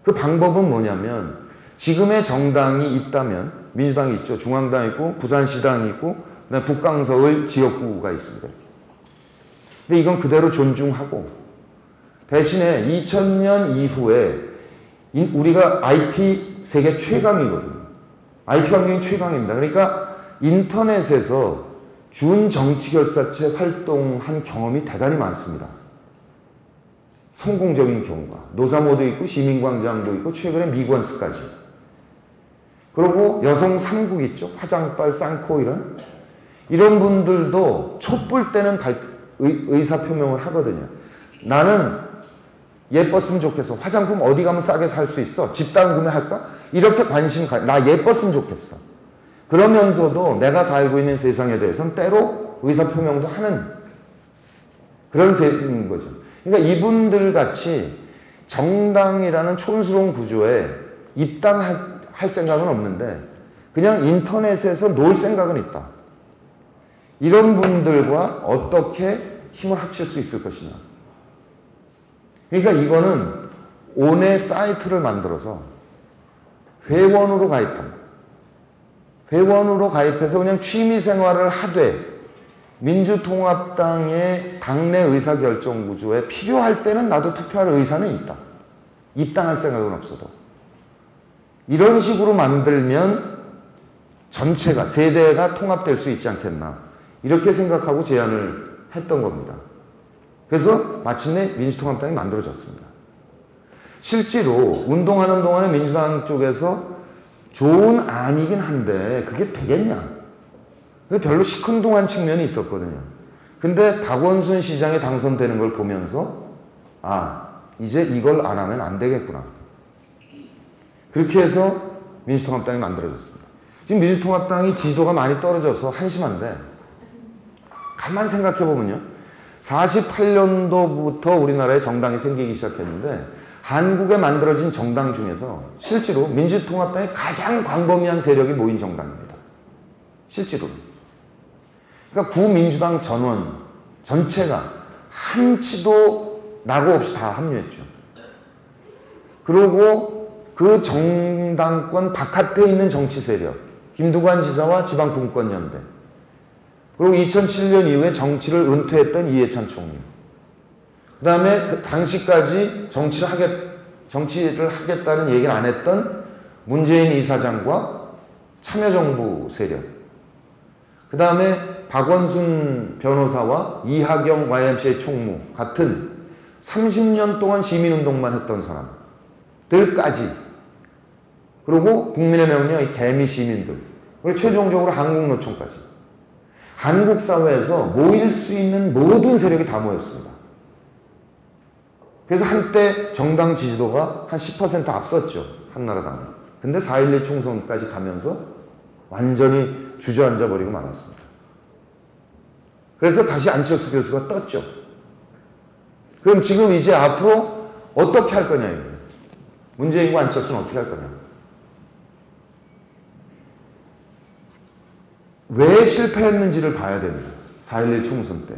그 방법은 뭐냐면 지금의 정당이 있다면 민주당이 있죠. 중앙당이 있고 부산시당이 있고 그다음에 북강서울 지역구가 있습니다. 이렇게. 근데 이건 그대로 존중하고 대신에 2000년 이후에 우리가 IT 세계 최강이거든요. IT 환경이 최강입니다. 그러니까 인터넷에서 준정치결사체 활동한 경험이 대단히 많습니다. 성공적인 경우가. 노사모도 있고 시민광장도 있고 최근에 미관스까지. 그리고 여성 3국 있죠. 화장빨, 쌍코 이런 분들도 촛불 때는 의사표명을 하거든요. 나는 예뻤으면 좋겠어. 화장품 어디 가면 싸게 살 수 있어. 집단 구매할까? 이렇게 나 예뻤으면 좋겠어. 그러면서도 내가 살고 있는 세상에 대해서는 때로 의사표명도 하는 그런 세상인 거죠. 그러니까 이분들 같이 정당이라는 촌스러운 구조에 입당할 생각은 없는데 그냥 인터넷에서 놀 생각은 있다. 이런 분들과 어떻게 힘을 합칠 수 있을 것이냐. 그러니까 이거는 온의 사이트를 만들어서 회원으로 가입한다. 회원으로 가입해서 그냥 취미생활을 하되 민주통합당의 당내 의사결정 구조에 필요할 때는 나도 투표할 의사는 있다. 입당할 생각은 없어도. 이런 식으로 만들면 전체가, 세대가 통합될 수 있지 않겠나. 이렇게 생각하고 제안을 했던 겁니다. 그래서 마침내 민주통합당이 만들어졌습니다. 실제로 운동하는 동안에 민주당 쪽에서 좋은 안이긴 한데 그게 되겠냐. 별로 시큰둥한 측면이 있었거든요. 근데 박원순 시장이 당선되는 걸 보면서 이제 이걸 안 하면 안 되겠구나. 그렇게 해서 민주통합당이 만들어졌습니다. 지금 민주통합당이 지지도가 많이 떨어져서 한심한데 가만 생각해 보면요. 48년도부터 우리나라에 정당이 생기기 시작했는데 한국에 만들어진 정당 중에서 실제로 민주통합당이 가장 광범위한 세력이 모인 정당입니다. 실제로. 그러니까 구민주당 전원 전체가 한치도 낙오 없이 다 합류했죠. 그리고 그 정당권 바깥에 있는 정치 세력, 김두관 지사와 지방분권연대, 그리고 2007년 이후에 정치를 은퇴했던 이해찬 총리, 그 다음에 그 당시까지 정치를 하겠다는 얘기를 안 했던 문재인 이사장과 참여정부 세력, 그 다음에 박원순 변호사와 이하경 YMCA 총무 같은 30년 동안 시민운동만 했던 사람들까지, 그리고 국민의 명령 개미 시민들, 그리고 최종적으로 한국노총까지 한국 사회에서 모일 수 있는 모든 세력이 다 모였습니다. 그래서 한때 정당 지지도가 한 10% 앞섰죠. 한나라당은. 근데 4.12 총선까지 가면서 완전히 주저앉아 버리고 말았습니다. 그래서 다시 안철수 교수가 떴죠. 그럼 지금 이제 앞으로 어떻게 할 거냐 이거예요. 문재인과 안철수는 어떻게 할 거냐. 왜 실패했는지를 봐야 됩니다. 4.11 총선 때.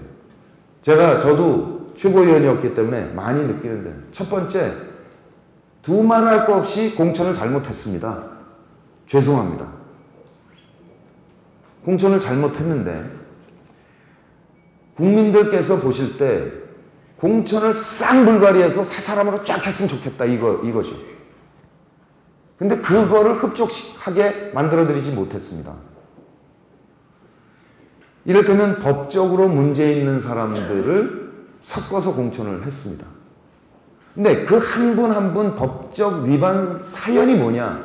저도 최고위원이었기 때문에 많이 느끼는데, 첫 번째, 두말할 거 없이 공천을 잘못했습니다. 죄송합니다. 공천을 잘못했는데 국민들께서 보실 때 공천을 쌍불가리해서 새 사람으로 쫙 했으면 좋겠다 이거죠. 근데 그거를 흡족하게 만들어드리지 못했습니다. 이를테면 법적으로 문제 있는 사람들을 섞어서 공천을 했습니다. 근데 그 한 분 한 분 법적 위반 사연이 뭐냐,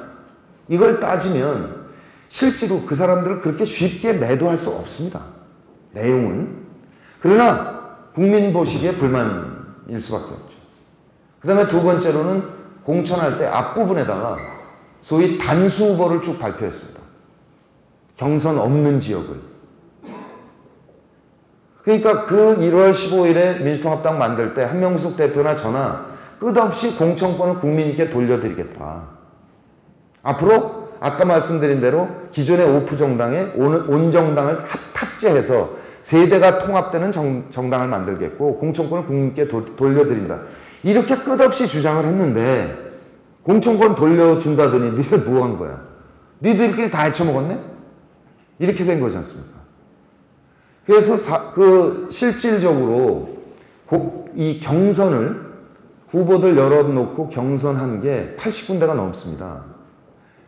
이걸 따지면 실제로 그 사람들을 그렇게 쉽게 매도할 수 없습니다. 내용은. 그러나 국민 보시기에 불만일 수밖에 없죠. 그 다음에 두 번째로는 공천할 때 앞부분에다가 소위 단수 후보를 쭉 발표했습니다. 경선 없는 지역을. 그러니까 그 1월 15일에 민주통합당 만들 때 한명숙 대표나 저나 끝없이 공천권을 국민께 돌려드리겠다. 앞으로 아까 말씀드린 대로 기존의 오프 정당에 온 정당을 탑재해서 세대가 통합되는 정당을 만들겠고 공천권을 국민께 돌려드린다. 이렇게 끝없이 주장을 했는데 공천권 돌려준다더니 니들 뭐 한 거야? 니들끼리 다 헤쳐먹었네? 이렇게 된 거지 않습니까? 그래서 실질적으로 이 경선을 후보들 열어놓고 경선한 게 80군데가 넘습니다.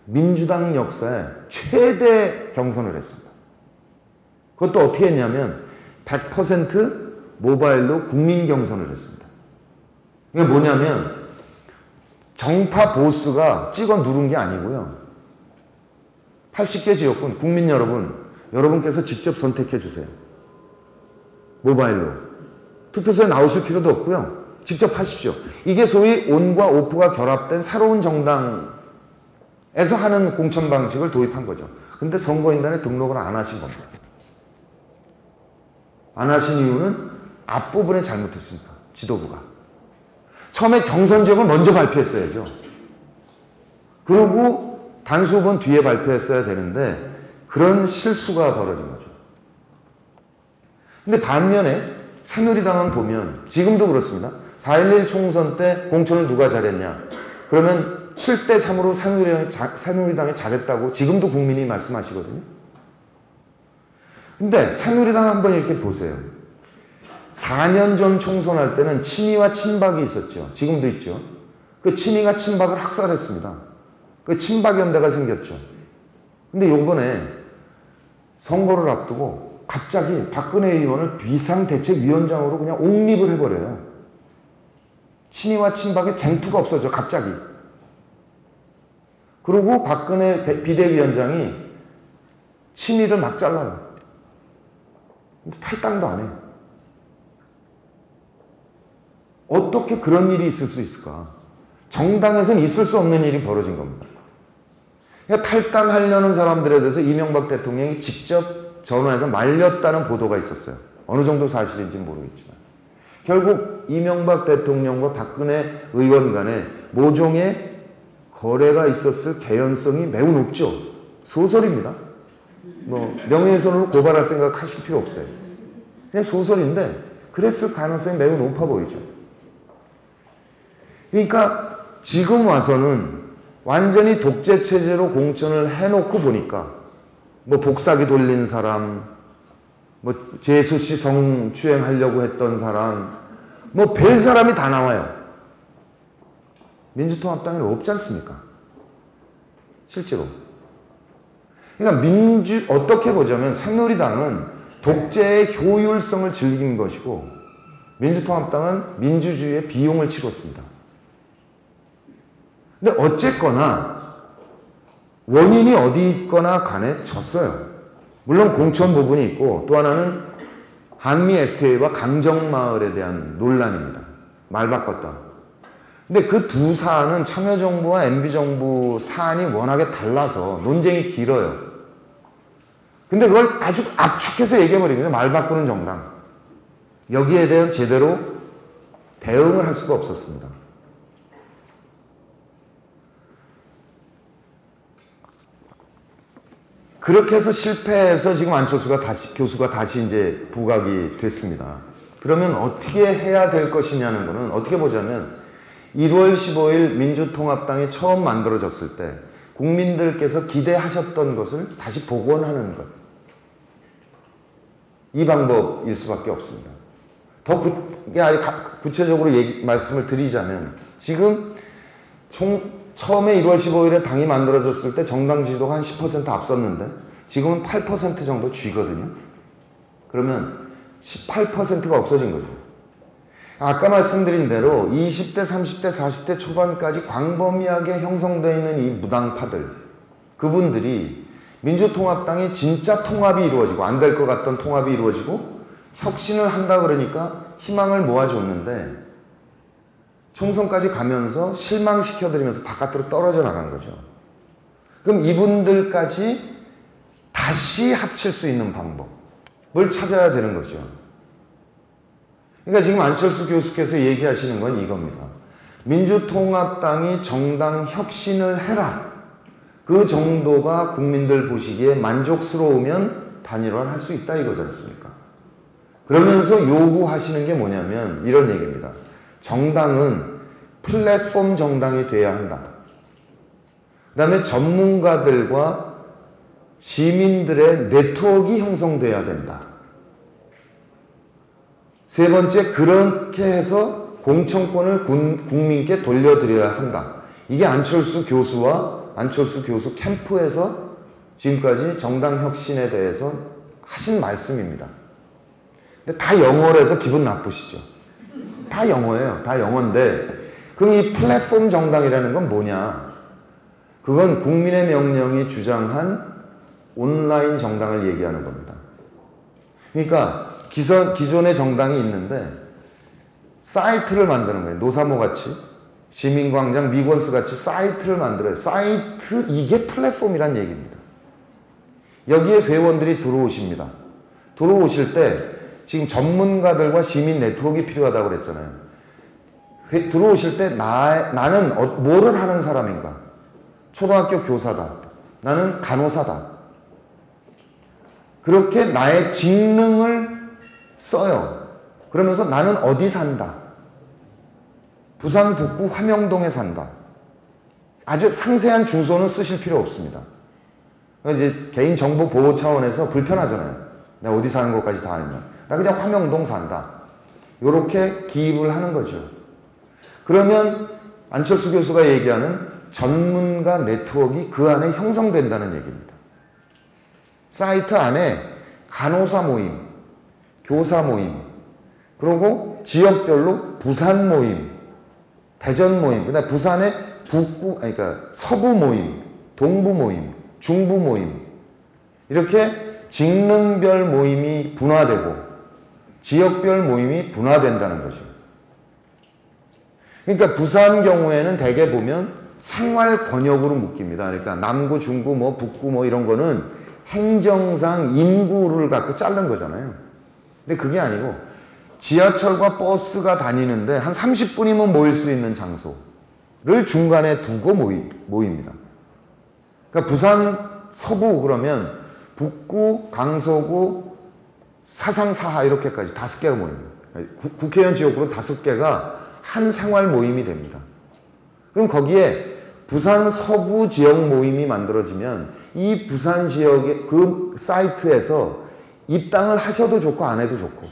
민주당 역사에 최대 경선을 했습니다. 그것도 어떻게 했냐면 100% 모바일로 국민 경선을 했습니다. 이게 뭐냐면 정파 보수가 찍어 누른 게 아니고요. 80개 지역군 국민 여러분께서 직접 선택해 주세요. 모바일로. 투표소에 나오실 필요도 없고요. 직접 하십시오. 이게 소위 온과 오프가 결합된 새로운 정당에서 하는 공천 방식을 도입한 거죠. 근데 선거인단에 등록을 안 하신 겁니다. 안 하신 이유는 앞부분에 잘못했으니까. 지도부가. 처음에 경선 지역을 먼저 발표했어야죠. 그리고 단수 후보는 뒤에 발표했어야 되는데 그런 실수가 벌어진 거죠. 근데 반면에 새누리당은 보면 지금도 그렇습니다. 4.11 총선 때 공천을 누가 잘했냐? 그러면 7대3으로 새누리당이 잘했다고 지금도 국민이 말씀하시거든요. 근데 새누리당 한번 이렇게 보세요. 4년 전 총선할 때는 친이와 친박이 있었죠. 지금도 있죠. 그 친이가 친박을 학살했습니다. 그 친박연대가 생겼죠. 근데 요번에 선거를 앞두고 갑자기 박근혜 의원을 비상대책위원장으로 그냥 옹립을 해버려요. 친이와 친박의 쟁투가 없어져 갑자기. 그리고 박근혜 비대위원장이 친이를 막 잘라요. 근데 탈당도 안 해요. 어떻게 그런 일이 있을 수 있을까? 정당에서는 있을 수 없는 일이 벌어진 겁니다. 그러니까 탈당하려는 사람들에 대해서 이명박 대통령이 직접 전화해서 말렸다는 보도가 있었어요. 어느 정도 사실인지는 모르겠지만. 결국 이명박 대통령과 박근혜 의원 간에 모종의 거래가 있었을 개연성이 매우 높죠. 소설입니다. 뭐 명예훼손으로 고발할 생각 하실 필요 없어요. 그냥 소설인데 그랬을 가능성이 매우 높아 보이죠. 그러니까 지금 와서는 완전히 독재 체제로 공천을 해놓고 보니까 뭐 복사기 돌린 사람, 뭐 재수씨 성추행하려고 했던 사람, 뭐 별 사람이 다 나와요. 민주통합당에는 없지 않습니까? 실제로. 그러니까 어떻게 보자면 새누리당은 독재의 효율성을 즐긴 것이고 민주통합당은 민주주의의 비용을 치렀습니다. 근데 어쨌거나 원인이 어디 있거나 간에 졌어요. 물론 공천 부분이 있고 또 하나는 한미 FTA와 강정마을에 대한 논란입니다. 말 바꿨다. 근데 그 두 사안은 참여정부와 MB정부 사안이 워낙에 달라서 논쟁이 길어요. 근데 그걸 아주 압축해서 얘기해버리거든요. 말 바꾸는 정당. 여기에 대한 제대로 대응을 할 수가 없었습니다. 그렇게 해서 실패해서 지금 안철수가 교수가 다시 이제 부각이 됐습니다. 그러면 어떻게 해야 될 것이냐는 거는 어떻게 보자면 1월 15일 민주통합당이 처음 만들어졌을 때 국민들께서 기대하셨던 것을 다시 복원하는 것. 이 방법일 수밖에 없습니다. 더 구체적으로 말씀을 드리자면 지금 처음에 1월 15일에 당이 만들어졌을 때 정당 지지도가 한 10% 앞섰는데 지금은 8% 정도 쥐거든요. 그러면 18%가 없어진 거죠. 아까 말씀드린 대로 20대, 30대, 40대 초반까지 광범위하게 형성되어 있는 이 무당파들, 그분들이 민주통합당이 진짜 통합이 이루어지고 안 될 것 같던 통합이 이루어지고 혁신을 한다 그러니까 희망을 모아줬는데 총선까지 가면서 실망시켜드리면서 바깥으로 떨어져 나간 거죠. 그럼 이분들까지 다시 합칠 수 있는 방법을 찾아야 되는 거죠. 그러니까 지금 안철수 교수께서 얘기하시는 건 이겁니다. 민주통합당이 정당 혁신을 해라. 그 정도가 국민들 보시기에 만족스러우면 단일화를 할 수 있다 이거지 않습니까? 그러면서 요구하시는 게 뭐냐면 이런 얘기입니다. 정당은 플랫폼 정당이 돼야 한다. 그 다음에 전문가들과 시민들의 네트워크가 형성돼야 된다. 세 번째, 그렇게 해서 공천권을 국민께 돌려드려야 한다. 이게 안철수 교수와 안철수 교수 캠프에서 지금까지 정당 혁신에 대해서 하신 말씀입니다. 근데 다 영어라서 기분 나쁘시죠? 다 영어예요. 다 영어인데 그럼 이 플랫폼 정당이라는 건 뭐냐? 그건 국민의 명령이 주장한 온라인 정당을 얘기하는 겁니다. 그러니까 기존의 정당이 있는데 사이트를 만드는 거예요. 노사모같이 시민광장, 미건스같이 사이트를 만들어요. 사이트, 이게 플랫폼이란 얘기입니다. 여기에 회원들이 들어오십니다. 들어오실 때 지금 전문가들과 시민 네트워크가 필요하다고 그랬잖아요. 들어오실 때 나는 뭐를 하는 사람인가? 초등학교 교사다. 나는 간호사다. 그렇게 나의 직능을 써요. 그러면서 나는 어디 산다. 부산 북구 화명동에 산다. 아주 상세한 주소는 쓰실 필요 없습니다. 이제 개인정보 보호 차원에서 불편하잖아요. 내가 어디 사는 것까지 다 알면. 나 그냥 화명동 산다. 이렇게 기입을 하는 거죠. 그러면 안철수 교수가 얘기하는 전문가 네트워크가 그 안에 형성된다는 얘기입니다. 사이트 안에 간호사 모임, 교사 모임, 그리고 지역별로 부산 모임, 대전 모임, 그다음에 부산의 그러니까 서부 모임, 동부 모임, 중부 모임, 이렇게 직능별 모임이 분화되고 지역별 모임이 분화된다는 거죠. 그러니까 부산 경우에는 대개 보면 생활 권역으로 묶입니다. 그러니까 남구, 중구, 뭐 북구 뭐 이런 거는 행정상 인구를 갖고 자른 거잖아요. 근데 그게 아니고 지하철과 버스가 다니는데 한 30분이면 모일 수 있는 장소를 중간에 두고 모입니다. 그러니까 부산 서부 그러면 북구, 강서구, 사상, 사하 이렇게까지 5개가 모입니다. 국회의원 지역으로 5개가 한 생활 모임이 됩니다. 그럼 거기에 부산 서부 지역 모임이 만들어지면 이 부산 지역의 그 사이트에서 입당을 하셔도 좋고 안 해도 좋고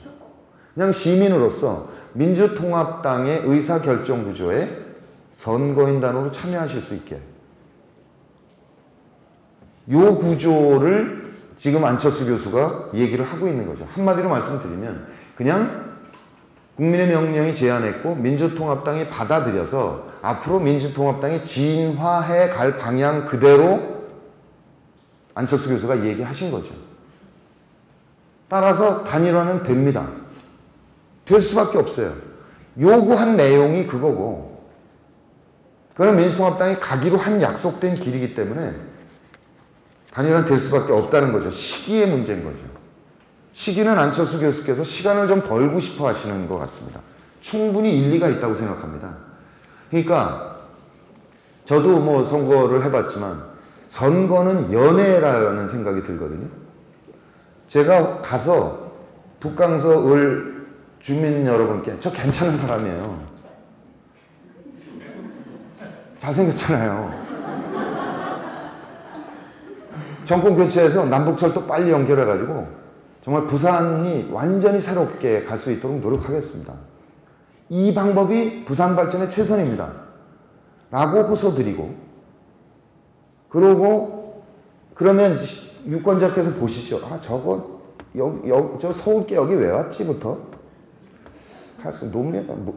그냥 시민으로서 민주통합당의 의사결정 구조에 선거인단으로 참여하실 수 있게 이 구조를 지금 안철수 교수가 얘기를 하고 있는 거죠. 한마디로 말씀드리면 그냥 국민의 명령이 제안했고 민주통합당이 받아들여서 앞으로 민주통합당이 진화해 갈 방향 그대로 안철수 교수가 얘기하신 거죠. 따라서 단일화는 됩니다. 될 수밖에 없어요. 요구한 내용이 그거고 그건 민주통합당이 가기로 한 약속된 길이기 때문에 단일화는 될 수밖에 없다는 거죠. 시기의 문제인 거죠. 시기는 안철수 교수께서 시간을 좀 벌고 싶어 하시는 것 같습니다. 충분히 일리가 있다고 생각합니다. 그러니까 저도 뭐 선거를 해봤지만 선거는 연애라는 생각이 들거든요. 제가 가서 북강서 을 주민 여러분께 저 괜찮은 사람이에요. 잘생겼잖아요. 정권 교체해서 남북철도 빨리 연결해가지고 정말 부산이 완전히 새롭게 갈 수 있도록 노력하겠습니다. 이 방법이 부산 발전의 최선입니다. 라고 호소드리고 그러면 유권자께서 보시죠. 아 저거 저 서울께 여기 왜 왔지부터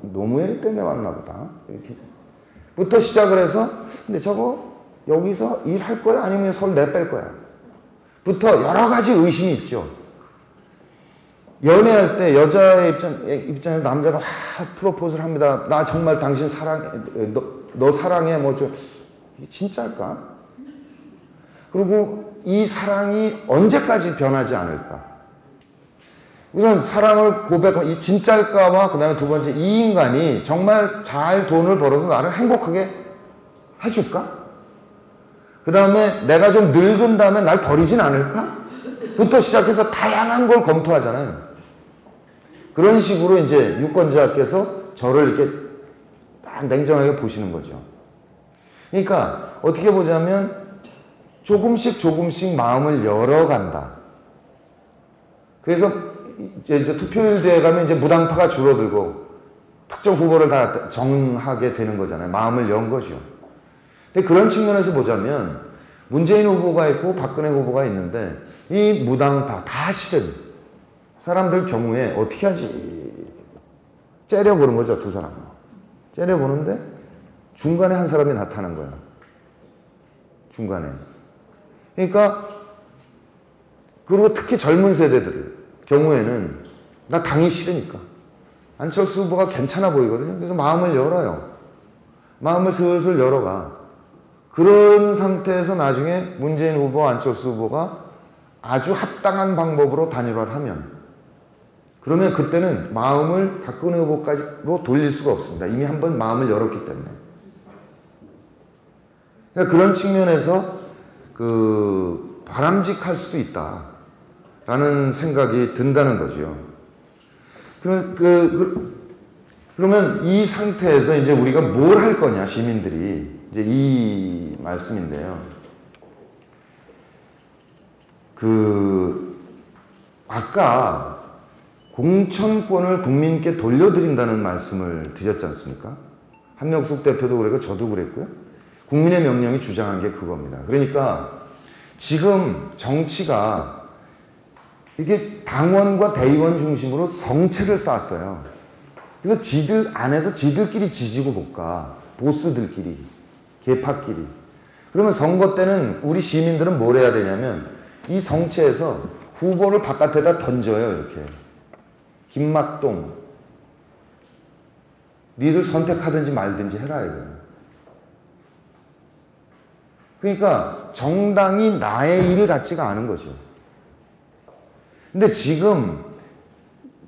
노무현 때문에 왔나 보다. 이렇게 부터 시작을 해서 근데 저거 여기서 일할 거야? 아니면 서울 내뺄 거야? 부터 여러 가지 의심이 있죠. 연애할 때 여자의 입장에서 남자가 프로포즈를 합니다. 나 정말 당신 사랑해. 너 사랑해. 뭐 좀 진짜일까? 그리고 이 사랑이 언제까지 변하지 않을까? 우선 사랑을 고백하면 이 진짜일까와 그 다음에 두 번째 이 인간이 정말 잘 돈을 벌어서 나를 행복하게 해줄까? 그 다음에 내가 좀 늙은 다음에 날 버리진 않을까? 부터 시작해서 다양한 걸 검토하잖아요. 그런 식으로 이제 유권자께서 저를 이렇게 딱 냉정하게 보시는 거죠. 그러니까 어떻게 보자면 조금씩 마음을 열어간다. 그래서 이제 투표일 돼 가면 이제 무당파가 줄어들고 특정 후보를 다 정하게 되는 거잖아요. 마음을 연 거죠. 근데 그런 측면에서 보자면 문재인 후보가 있고 박근혜 후보가 있는데 이 무당파 다 실은 사람들 경우에 어떻게 하지? 째려보는 거죠. 두 사람. 째려보는데 중간에 한 사람이 나타난 거야. 중간에. 그러니까 그리고 특히 젊은 세대들 경우에는 나 당이 싫으니까 안철수 후보가 괜찮아 보이거든요. 그래서 마음을 열어요. 마음을 슬슬 열어가. 그런 상태에서 나중에 문재인 후보, 안철수 후보가 아주 합당한 방법으로 단일화를 하면 그러면 그때는 마음을 박근혜 후보까지로 돌릴 수가 없습니다. 이미 한번 마음을 열었기 때문에. 그러니까 그런 측면에서 바람직할 수도 있다라는 생각이 든다는 거죠. 그러면 이 상태에서 이제 우리가 뭘 할 거냐, 시민들이. 이제 이 말씀인데요. 아까 공천권을 국민께 돌려드린다는 말씀을 드렸지 않습니까? 한명숙 대표도 그랬고 저도 그랬고요. 국민의 명령이 주장한 게 그겁니다. 그러니까 지금 정치가 이게 당원과 대의원 중심으로 성체를 쌓았어요. 그래서 지들 안에서 지들끼리 지지고 볶아. 보스들끼리, 계파끼리. 그러면 선거 때는 우리 시민들은 뭘 해야 되냐면 이 성체에서 후보를 바깥에다 던져요, 이렇게. 김막동, 니들 선택하든지 말든지 해라, 이거. 그러니까 정당이 나의 일 같지가 않은 거죠. 근데 지금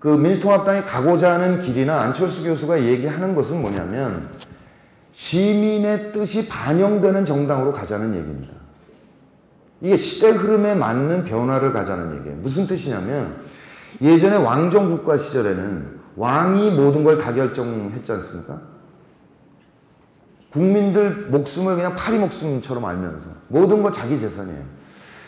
민주통합당이 가고자 하는 길이나 안철수 교수가 얘기하는 것은 뭐냐면 시민의 뜻이 반영되는 정당으로 가자는 얘기입니다. 이게 시대 흐름에 맞는 변화를 가자는 얘기예요. 무슨 뜻이냐면 예전에 왕정국가 시절에는 왕이 모든 걸 다 결정했지 않습니까? 국민들 목숨을 그냥 파리 목숨처럼 알면서 모든 거 자기 재산이에요.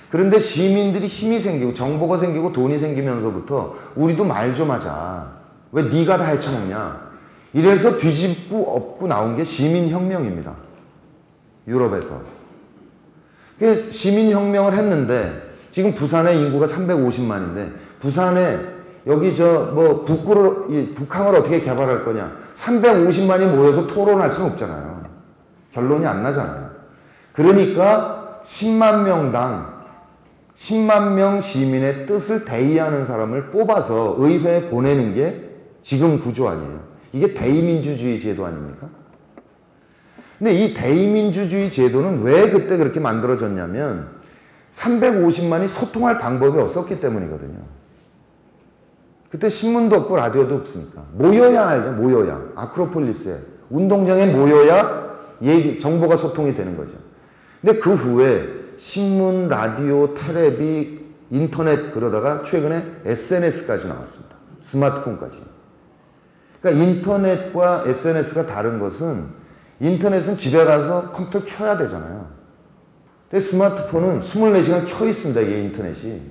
그런데 시민들이 힘이 생기고 정보가 생기고 돈이 생기면서부터 우리도 말 좀 하자. 왜 네가 다 헤쳐먹냐. 이래서 뒤집고 엎고 나온 게 시민혁명입니다. 유럽에서. 시민혁명을 했는데 지금 부산의 인구가 350만인데 부산에 여기 북항을 어떻게 개발할 거냐. 350만이 모여서 토론할 수는 없잖아요. 결론이 안 나잖아요. 그러니까 10만 명당 10만 명 시민의 뜻을 대의하는 사람을 뽑아서 의회에 보내는 게 지금 구조 아니에요. 이게 대의민주주의 제도 아닙니까? 근데 이 대의민주주의 제도는 왜 그때 그렇게 만들어졌냐면 350만이 소통할 방법이 없었기 때문이거든요. 그때 신문도 없고 라디오도 없으니까. 모여야 알죠. 모여야. 아크로폴리스에. 운동장에 모여야 정보가 소통이 되는 거죠. 근데 그 후에 신문, 라디오, 텔레비, 인터넷 그러다가 최근에 SNS까지 나왔습니다. 스마트폰까지. 그러니까 인터넷과 SNS가 다른 것은 인터넷은 집에 가서 컴퓨터 켜야 되잖아요. 근데 스마트폰은 24시간 켜 있습니다. 이게 인터넷이.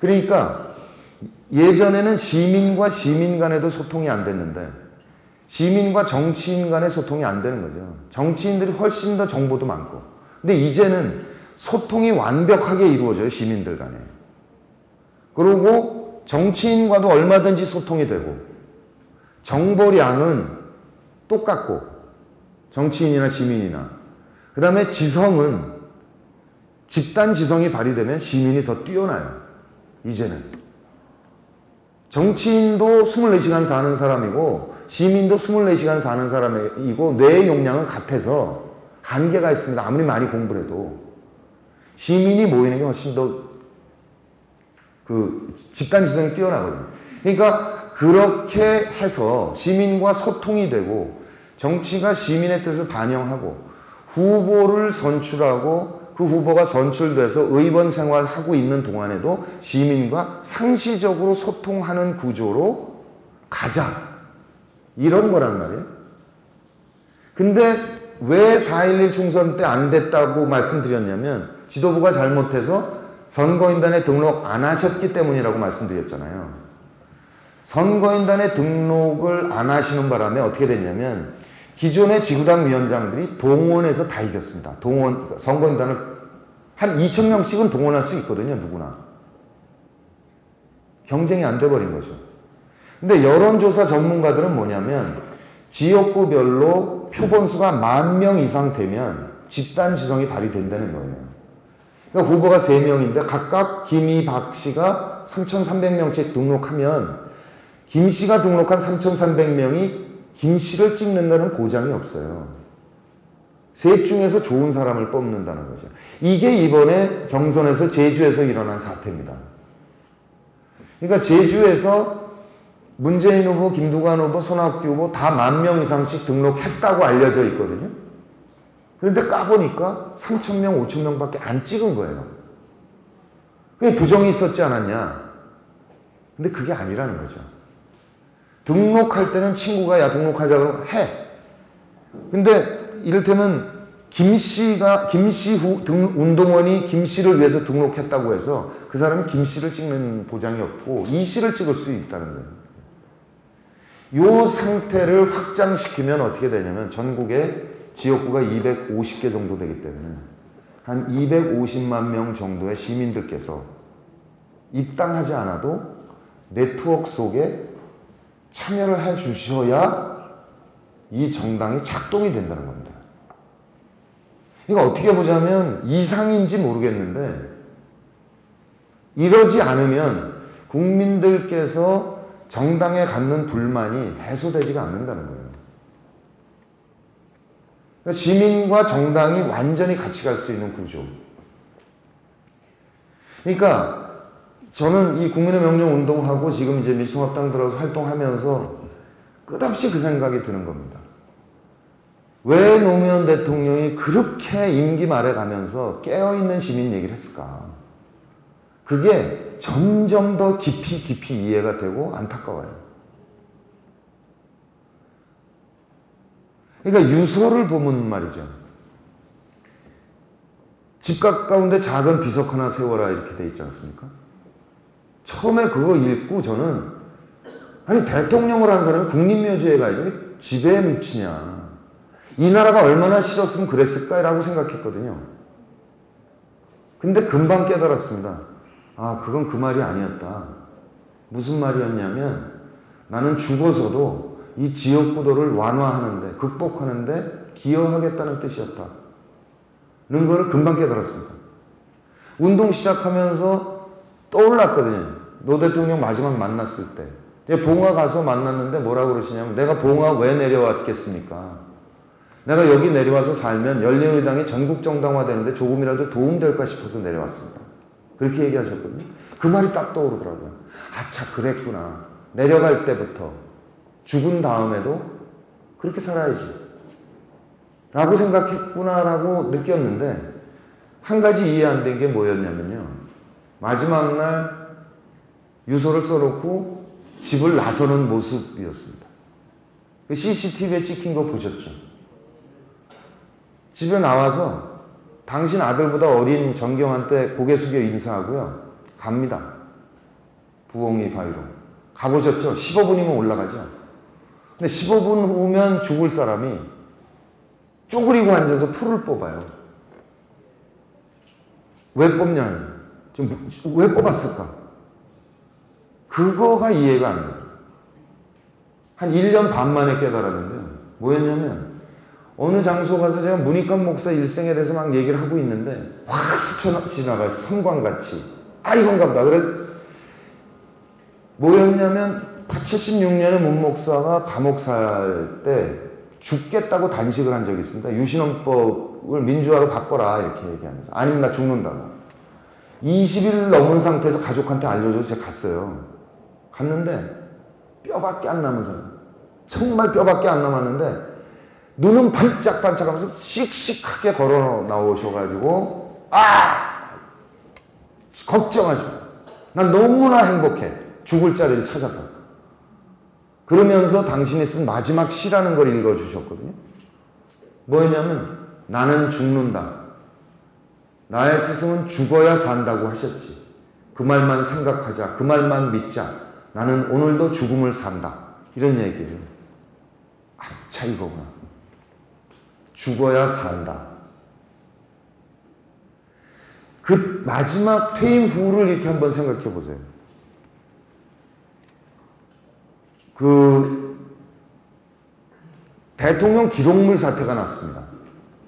그러니까 예전에는 시민과 시민 간에도 소통이 안 됐는데 시민과 정치인 간의 소통이 안 되는 거죠. 정치인들이 훨씬 더 정보도 많고. 근데 이제는 소통이 완벽하게 이루어져요. 시민들 간에. 그리고 정치인과도 얼마든지 소통이 되고 정보량은 똑같고 정치인이나 시민이나 그 다음에 지성은 집단 지성이 발휘되면 시민이 더 뛰어나요. 이제는. 정치인도 24시간 사는 사람이고 시민도 24시간 사는 사람이고 뇌의 용량은 같아서 한계가 있습니다. 아무리 많이 공부를 해도. 시민이 모이는 게 훨씬 더 집단 지성이 뛰어나거든요. 그러니까 그렇게 해서 시민과 소통이 되고 정치가 시민의 뜻을 반영하고 후보를 선출하고 그 후보가 선출돼서 의원 생활하고 있는 동안에도 시민과 상시적으로 소통하는 구조로 가자. 이런 거란 말이에요. 근데 왜 4.11 총선 때 안 됐다고 말씀드렸냐면 지도부가 잘못해서 선거인단에 등록 안 하셨기 때문이라고 말씀드렸잖아요. 선거인단에 등록을 안 하시는 바람에 어떻게 됐냐면 기존의 지구당 위원장들이 동원해서 다 이겼습니다. 선거인단을 한 2,000명씩은 동원할 수 있거든요. 누구나. 경쟁이 안 돼버린 거죠. 근데 여론조사 전문가들은 뭐냐면 지역구별로 표본수가 10,000명 이상 되면 집단 지성이 발휘된다는 거예요. 그러니까 후보가 3명인데 각각 김이, 박 씨가 3,300명씩 등록하면 김 씨가 등록한 3,300명이 김 씨를 찍는다는 보장이 없어요. 셋 중에서 좋은 사람을 뽑는다는 거죠. 이게 이번에 경선에서 제주에서 일어난 사태입니다. 그러니까 제주에서 문재인 후보, 김두관 후보, 손학규 후보 다 10,000명 이상씩 등록했다고 알려져 있거든요. 그런데 까보니까 3,000명, 5,000명밖에 안 찍은 거예요. 그게 부정이 있었지 않았냐. 근데 그게 아니라는 거죠. 등록할 때는 친구가 야 등록하자 그러면 해. 근데 이를테면 김씨 운동원이 김씨를 위해서 등록했다고 해서 그 사람이 김씨를 찍는 보장이 없고 이씨를 찍을 수 있다는 거예요. 이 상태를 확장시키면 어떻게 되냐면 전국에 지역구가 250개 정도 되기 때문에 한 250만 명 정도의 시민들께서 입당하지 않아도 네트워크 속에 참여를 해 주셔야 이 정당이 작동이 된다는 겁니다. 그러니까 어떻게 보자면 이상인지 모르겠는데 이러지 않으면 국민들께서 정당에 갖는 불만이 해소되지가 않는다는 거예요. 그러니까 시민과 정당이 완전히 같이 갈 수 있는 구조. 그러니까 저는 이 국민의 명령 운동하고 지금 이제 미래통합당 들어서 활동하면서 끝없이 그 생각이 드는 겁니다. 왜 노무현 대통령이 그렇게 임기 말에 가면서 깨어있는 시민 얘기를 했을까? 그게 점점 더 깊이 이해가 되고 안타까워요. 그러니까 유서를 보면 말이죠. 집 가까운데 작은 비석 하나 세워라 이렇게 돼 있지 않습니까? 처음에 그거 읽고 저는 아니 대통령을 한 사람이 국립묘지에 가야지 집에 묻히냐. 이 나라가 얼마나 싫었으면 그랬을까라고 생각했거든요. 근데 금방 깨달았습니다. 아, 그건 그 말이 아니었다. 무슨 말이었냐면 나는 죽어서도 이 지역구도를 완화하는데, 극복하는데 기여하겠다는 뜻이었다. 는 거를 금방 깨달았습니다. 운동 시작하면서 떠올랐거든요. 노 대통령 마지막 만났을 때. 이제 봉화 가서 만났는데 뭐라고 그러시냐면 내가 봉화 왜 내려왔겠습니까? 내가 여기 내려와서 살면 열린우리당이 전국정당화 되는데 조금이라도 도움될까 싶어서 내려왔습니다. 그렇게 얘기하셨거든요. 그 말이 딱 떠오르더라고요. 아차 그랬구나. 내려갈 때부터 죽은 다음에도 그렇게 살아야지 라고 생각했구나라고 느꼈는데 한 가지 이해 안 된 게 뭐였냐면요. 마지막 날 유서를 써놓고 집을 나서는 모습이었습니다. CCTV에 찍힌 거 보셨죠? 집에 나와서 당신 아들보다 어린 정경한테 고개 숙여 인사하고요. 갑니다. 부엉이 바위로. 가보셨죠? 15분이면 올라가죠. 근데 15분 후면 죽을 사람이 쪼그리고 앉아서 풀을 뽑아요. 왜 뽑냐? 왜 뽑았을까? 그거가 이해가 안 돼요. 한 1년 반 만에 깨달았는데요. 뭐였냐면 어느 장소 가서 제가 문익환 목사 일생에 대해서 막 얘기를 하고 있는데 확 스쳐 지나가요. 섬광같이. 아 이건가 보다. 그래 뭐였냐면 76년에 문 목사가 감옥 살 때 죽겠다고 단식을 한 적이 있습니다. 유신헌법을 민주화로 바꿔라 이렇게 얘기하면서 아니면 나 죽는다고. 20일 넘은 상태에서 가족한테 알려줘서 제가 갔어요. 갔는데 뼈밖에 안 남은 사람. 정말 뼈밖에 안 남았는데 눈은 반짝반짝하면서 씩씩하게 걸어 나오셔가지고 걱정하지 마. 난 너무나 행복해. 죽을 자리를 찾아서. 그러면서 당신이 쓴 마지막 시라는 걸 읽어주셨거든요. 뭐였냐면 나는 죽는다. 나의 스승은 죽어야 산다고 하셨지. 그 말만 생각하자. 그 말만 믿자. 나는 오늘도 죽음을 산다. 이런 얘기예요. 아차 이거구나. 죽어야 산다. 그 마지막 퇴임 후를 이렇게 한번 생각해 보세요. 대통령 기록물 사태가 났습니다.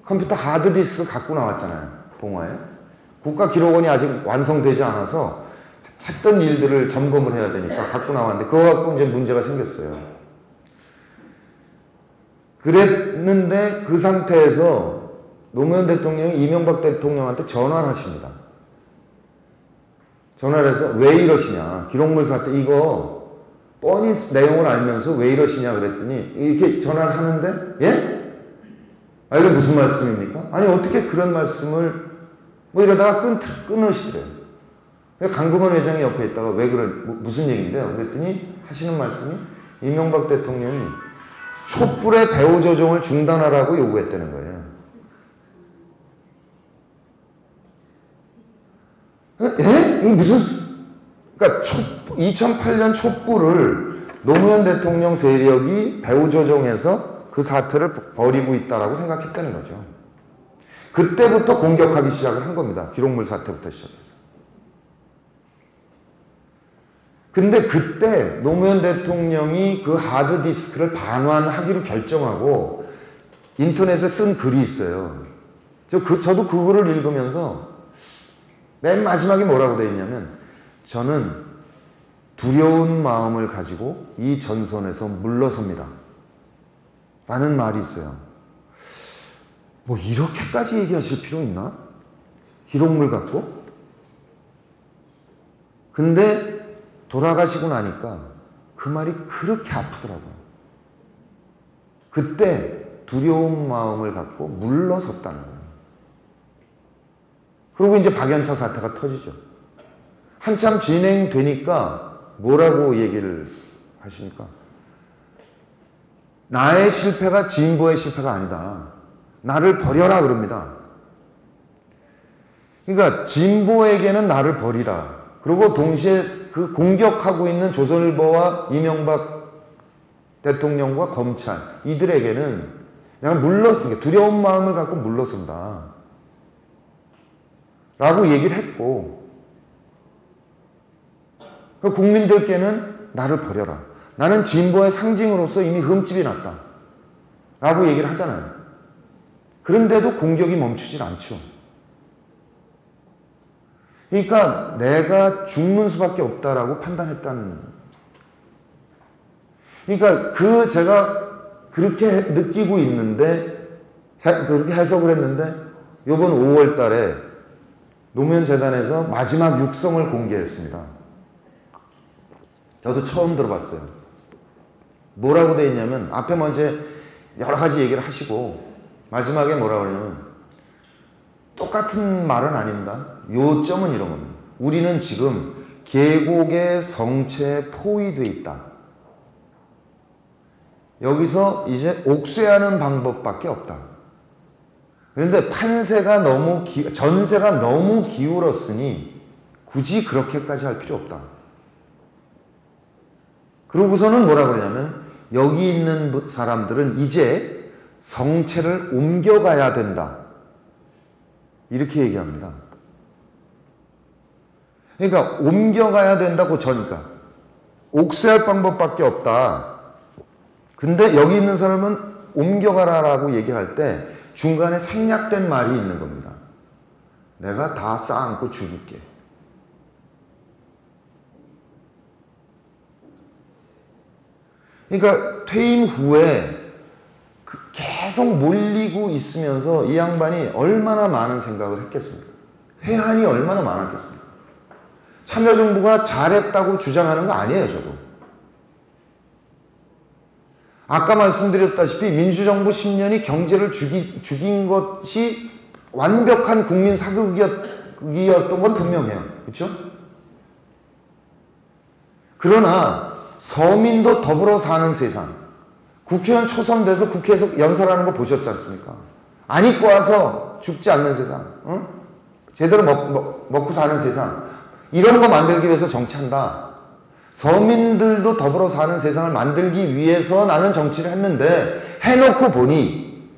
컴퓨터 하드디스크를 갖고 나왔잖아요. 봉화에. 국가기록원이 아직 완성되지 않아서 했던 일들을 점검을 해야 되니까 갖고 나왔는데 그거 갖고 이제 문제가 생겼어요. 그랬는데 그 상태에서 노무현 대통령이 이명박 대통령한테 전화를 하십니다. 전화를 해서 왜 이러시냐. 기록물 사태 이거 뻔히 내용을 알면서 왜 이러시냐 그랬더니 이렇게 전화를 하는데 예? 아 이게 무슨 말씀입니까? 아니 어떻게 그런 말씀을 뭐 이러다가 끊으시더래요. 강금원 회장이 옆에 있다가 왜 그래 무슨 얘기인데요? 그랬더니 하시는 말씀이 이명박 대통령이 촛불의 배후 조종을 중단하라고 요구했다는 거예요. 예? 이게 무슨 그러니까 2008년 촛불을 노무현 대통령 세력이 배후 조종해서 그 사태를 벌이고 있다라고 생각했다는 거죠. 그때부터 공격하기 시작을 한 겁니다. 기록물 사태부터 시작해서. 근데 그때 노무현 대통령이 그 하드디스크를 반환하기로 결정하고 인터넷에 쓴 글이 있어요. 저도 그 글을 읽으면서 맨 마지막에 뭐라고 되어 있냐면 저는 두려운 마음을 가지고 이 전선에서 물러섭니다. 라는 말이 있어요. 뭐 이렇게까지 얘기하실 필요 있나? 기록물 갖고? 근데 돌아가시고 나니까 그 말이 그렇게 아프더라고요. 그때 두려운 마음을 갖고 물러섰다는 거예요. 그리고 이제 박연차 사태가 터지죠. 한참 진행되니까 뭐라고 얘기를 하십니까? 나의 실패가 진보의 실패가 아니다. 나를 버려라 그럽니다. 그러니까 진보에게는 나를 버리라. 그리고 동시에 그 공격하고 있는 조선일보와 이명박 대통령과 검찰 이들에게는 내가 두려운 마음을 갖고 물러선다 라고 얘기를 했고 국민들께는 나를 버려라. 나는 진보의 상징으로서 이미 흠집이 났다 라고 얘기를 하잖아요. 그런데도 공격이 멈추질 않죠. 그러니까 내가 죽는 수밖에 없다라고 판단했다는. 그러니까 제가 그렇게 느끼고 있는데 그렇게 해석을 했는데 이번 5월 달에 노무현 재단에서 마지막 육성을 공개했습니다. 저도 처음 들어봤어요. 뭐라고 되어 있냐면 앞에 먼저 여러 가지 얘기를 하시고 마지막에 뭐라고 하냐면 똑같은 말은 아닙니다. 요점은 이런 겁니다. 우리는 지금 계곡의 성체에 포위되어 있다. 여기서 이제 옥죄하는 방법밖에 없다. 그런데 전세가 너무 기울었으니 굳이 그렇게까지 할 필요 없다. 그러고서는 뭐라 그러냐면 여기 있는 사람들은 이제 성체를 옮겨가야 된다. 이렇게 얘기합니다. 그러니까 옮겨가야 된다고 저니까 옥죄할 방법밖에 없다. 근데 여기 있는 사람은 옮겨가라라고 얘기할 때 중간에 생략된 말이 있는 겁니다. 내가 다 쌓아안고 죽일게. 그러니까 퇴임 후에 계속 몰리고 있으면서 이 양반이 얼마나 많은 생각을 했겠습니까? 회한이 얼마나 많았겠습니까? 참여정부가 잘했다고 주장하는 거 아니에요, 저도. 아까 말씀드렸다시피 민주정부 10년이 경제를 죽인 것이 완벽한 국민 사극이었던 건 분명해요. 그렇죠? 그러나 서민도 더불어 사는 세상, 국회의원 초선돼서 국회에서 연설하는 거 보셨지 않습니까? 안 입고 와서 죽지 않는 세상, 제대로 먹고 사는 세상, 이런 거 만들기 위해서 정치한다. 서민들도 더불어 사는 세상을 만들기 위해서 나는 정치를 했는데 해놓고 보니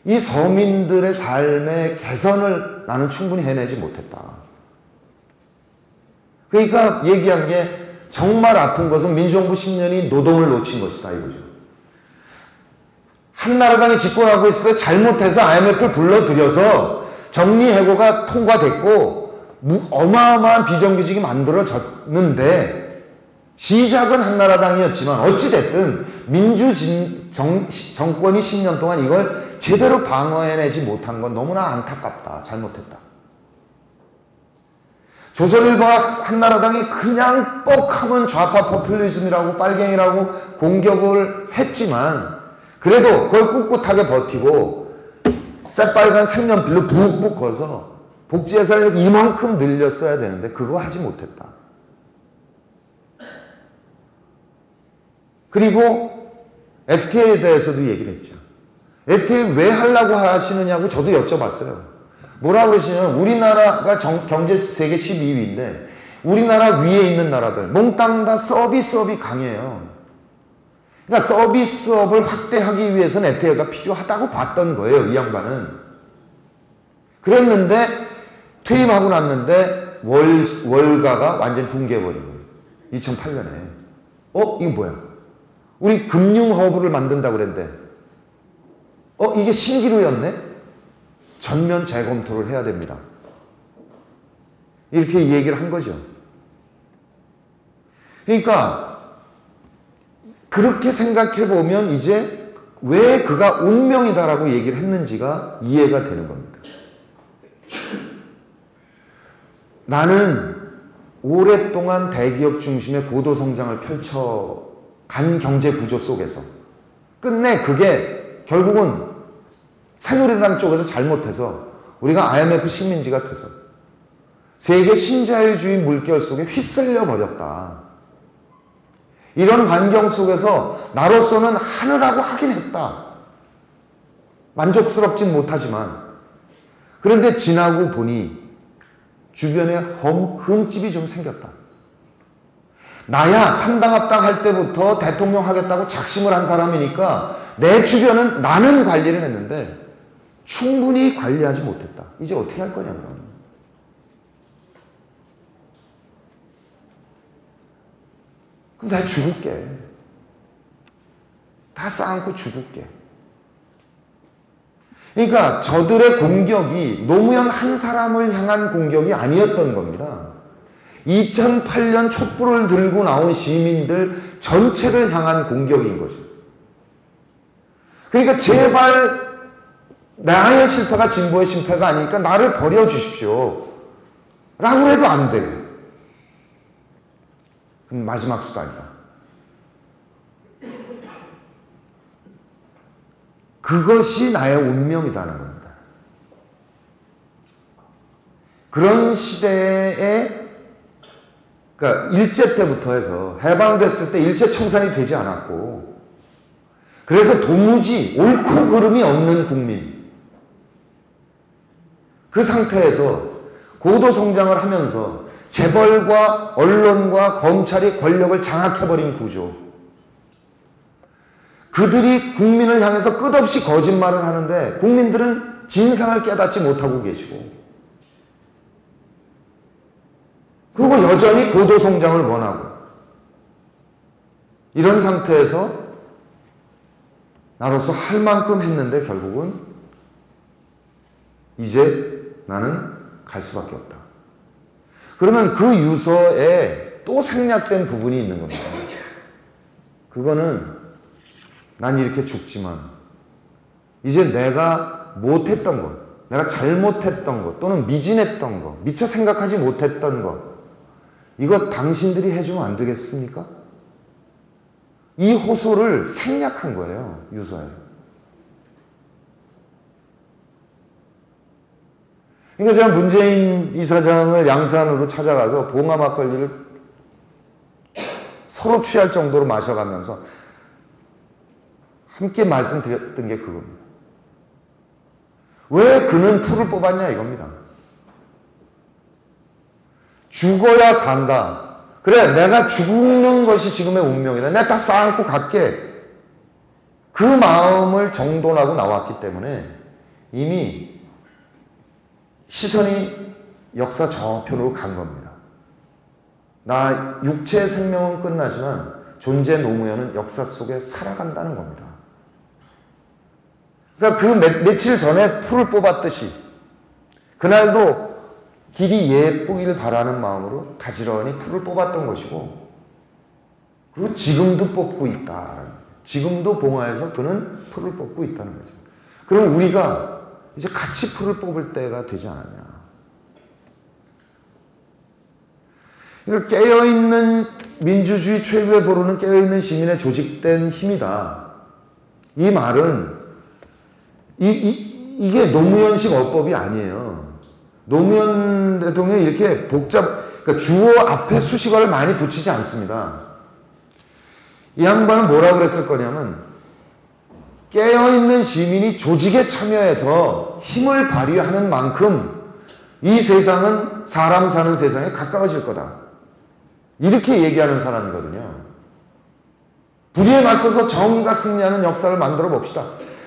이 서민들의 삶의 개선을 나는 충분히 해내지 못했다. 그러니까 얘기한 게 정말 아픈 것은 민주정부 10년이 노동을 놓친 것이다 이거죠. 한나라당이 집권하고 있을 때 잘못해서 IMF를 불러들여서 정리해고가 통과됐고 어마어마한 비정규직이 만들어졌는데 시작은 한나라당이었지만 어찌됐든 정권이 10년 동안 이걸 제대로 방어해내지 못한 건 너무나 안타깝다. 잘못했다. 조선일보와 한나라당이 그냥 뻑하면 좌파 포퓰리즘이라고 빨갱이라고 공격을 했지만 그래도 그걸 꿋꿋하게 버티고 새빨간 색연필로 북북 거서 복지 예산을 이만큼 늘렸어야 되는데 그거 하지 못했다. 그리고 FTA에 대해서도 얘기를 했죠. FTA 왜 하려고 하시느냐고 저도 여쭤봤어요. 뭐라고 그러시냐면 우리나라가 경제 세계 12위인데 우리나라 위에 있는 나라들 몽땅 다 서비스업이 강해요. 그러니까 서비스업을 확대하기 위해서는 FTA가 필요하다고 봤던 거예요. 이 양반은. 그랬는데 퇴임하고 났는데 월가가 완전히 붕괴해버린 거예요. 2008년에. 이거 뭐야? 우리 금융허브를 만든다고 그랬는데 이게 신기루였네? 전면 재검토를 해야 됩니다. 이렇게 얘기를 한 거죠. 그러니까 그렇게 생각해 보면 이제 왜 그가 운명이다라고 얘기를 했는지가 이해가 되는 겁니다. 나는 오랫동안 대기업 중심의 고도 성장을 펼쳐간 경제 구조 속에서 끝내 그게 결국은 새누리당 쪽에서 잘못해서 우리가 IMF 식민지가 돼서 세계 신자유주의 물결 속에 휩쓸려 버렸다. 이런 환경 속에서 나로서는 하느라고 하긴 했다. 만족스럽진 못하지만 그런데 지나고 보니 주변에 흠집이 좀 생겼다. 나야 삼당합당 할 때부터 대통령 하겠다고 작심을 한 사람이니까 내 주변은 나는 관리를 했는데 충분히 관리하지 못했다. 이제 어떻게 할 거냐 그러면. 그럼 내가 죽을게. 다 쌓아놓고 죽을게. 그러니까 저들의 공격이 노무현 한 사람을 향한 공격이 아니었던 겁니다. 2008년 촛불을 들고 나온 시민들 전체를 향한 공격인 거죠. 그러니까 제발 나의 실패가 진보의 실패가 아니니까 나를 버려주십시오. 라고 해도 안 되고. 그럼 마지막 수단이다. 그것이 나의 운명이라는 겁니다. 그런 시대에 그러니까 일제 때부터 해서 해방됐을 때 일제 청산이 되지 않았고 그래서 도무지 옳고 그름이 없는 국민 그 상태에서 고도 성장을 하면서 재벌과 언론과 검찰이 권력을 장악해버린 구조 그들이 국민을 향해서 끝없이 거짓말을 하는데 국민들은 진상을 깨닫지 못하고 계시고 그리고 여전히 고도 성장을 원하고 이런 상태에서 나로서 할 만큼 했는데 결국은 이제 나는 갈 수밖에 없다. 그러면 그 유서에 또 생략된 부분이 있는 겁니다. 그거는 난 이렇게 죽지만 이제 내가 못했던 것, 내가 잘못했던 것 또는 미진했던 것, 미처 생각하지 못했던 것 이거 당신들이 해주면 안 되겠습니까? 이 호소를 생략한 거예요. 유서에. 그러니까 제가 문재인 이사장을 양산으로 찾아가서 봉화 막걸리를 서로 취할 정도로 마셔가면서 함께 말씀드렸던 게 그겁니다. 왜 그는 풀을 뽑았냐 이겁니다. 죽어야 산다. 그래 내가 죽는 것이 지금의 운명이다. 내가 다 쌓아놓고 갈게. 그 마음을 정돈하고 나왔기 때문에 이미 시선이 역사 저편으로 간 겁니다. 나 육체의 생명은 끝나지만 존재 노무현은 역사 속에 살아간다는 겁니다. 그러니까 그 며칠 전에 풀을 뽑았듯이 그날도 길이 예쁘길 바라는 마음으로 가지런히 풀을 뽑았던 것이고 그리고 지금도 뽑고 있다. 지금도 봉화에서 그는 풀을 뽑고 있다는 거죠. 그럼 우리가 이제 같이 풀을 뽑을 때가 되지 않았냐. 그러니까 깨어있는 민주주의 최고의 보루는 깨어있는 시민의 조직된 힘이다. 이 말은 이게 노무현식 어법이 아니에요. 노무현 대통령이 이렇게 그러니까 주어 앞에 수식어를 많이 붙이지 않습니다. 이 양반은 뭐라 그랬을 거냐면 깨어있는 시민이 조직에 참여해서 힘을 발휘하는 만큼 이 세상은 사람 사는 세상에 가까워질 거다. 이렇게 얘기하는 사람이거든요. 불의에 맞서서 정의가 승리하는 역사를 만들어 봅시다.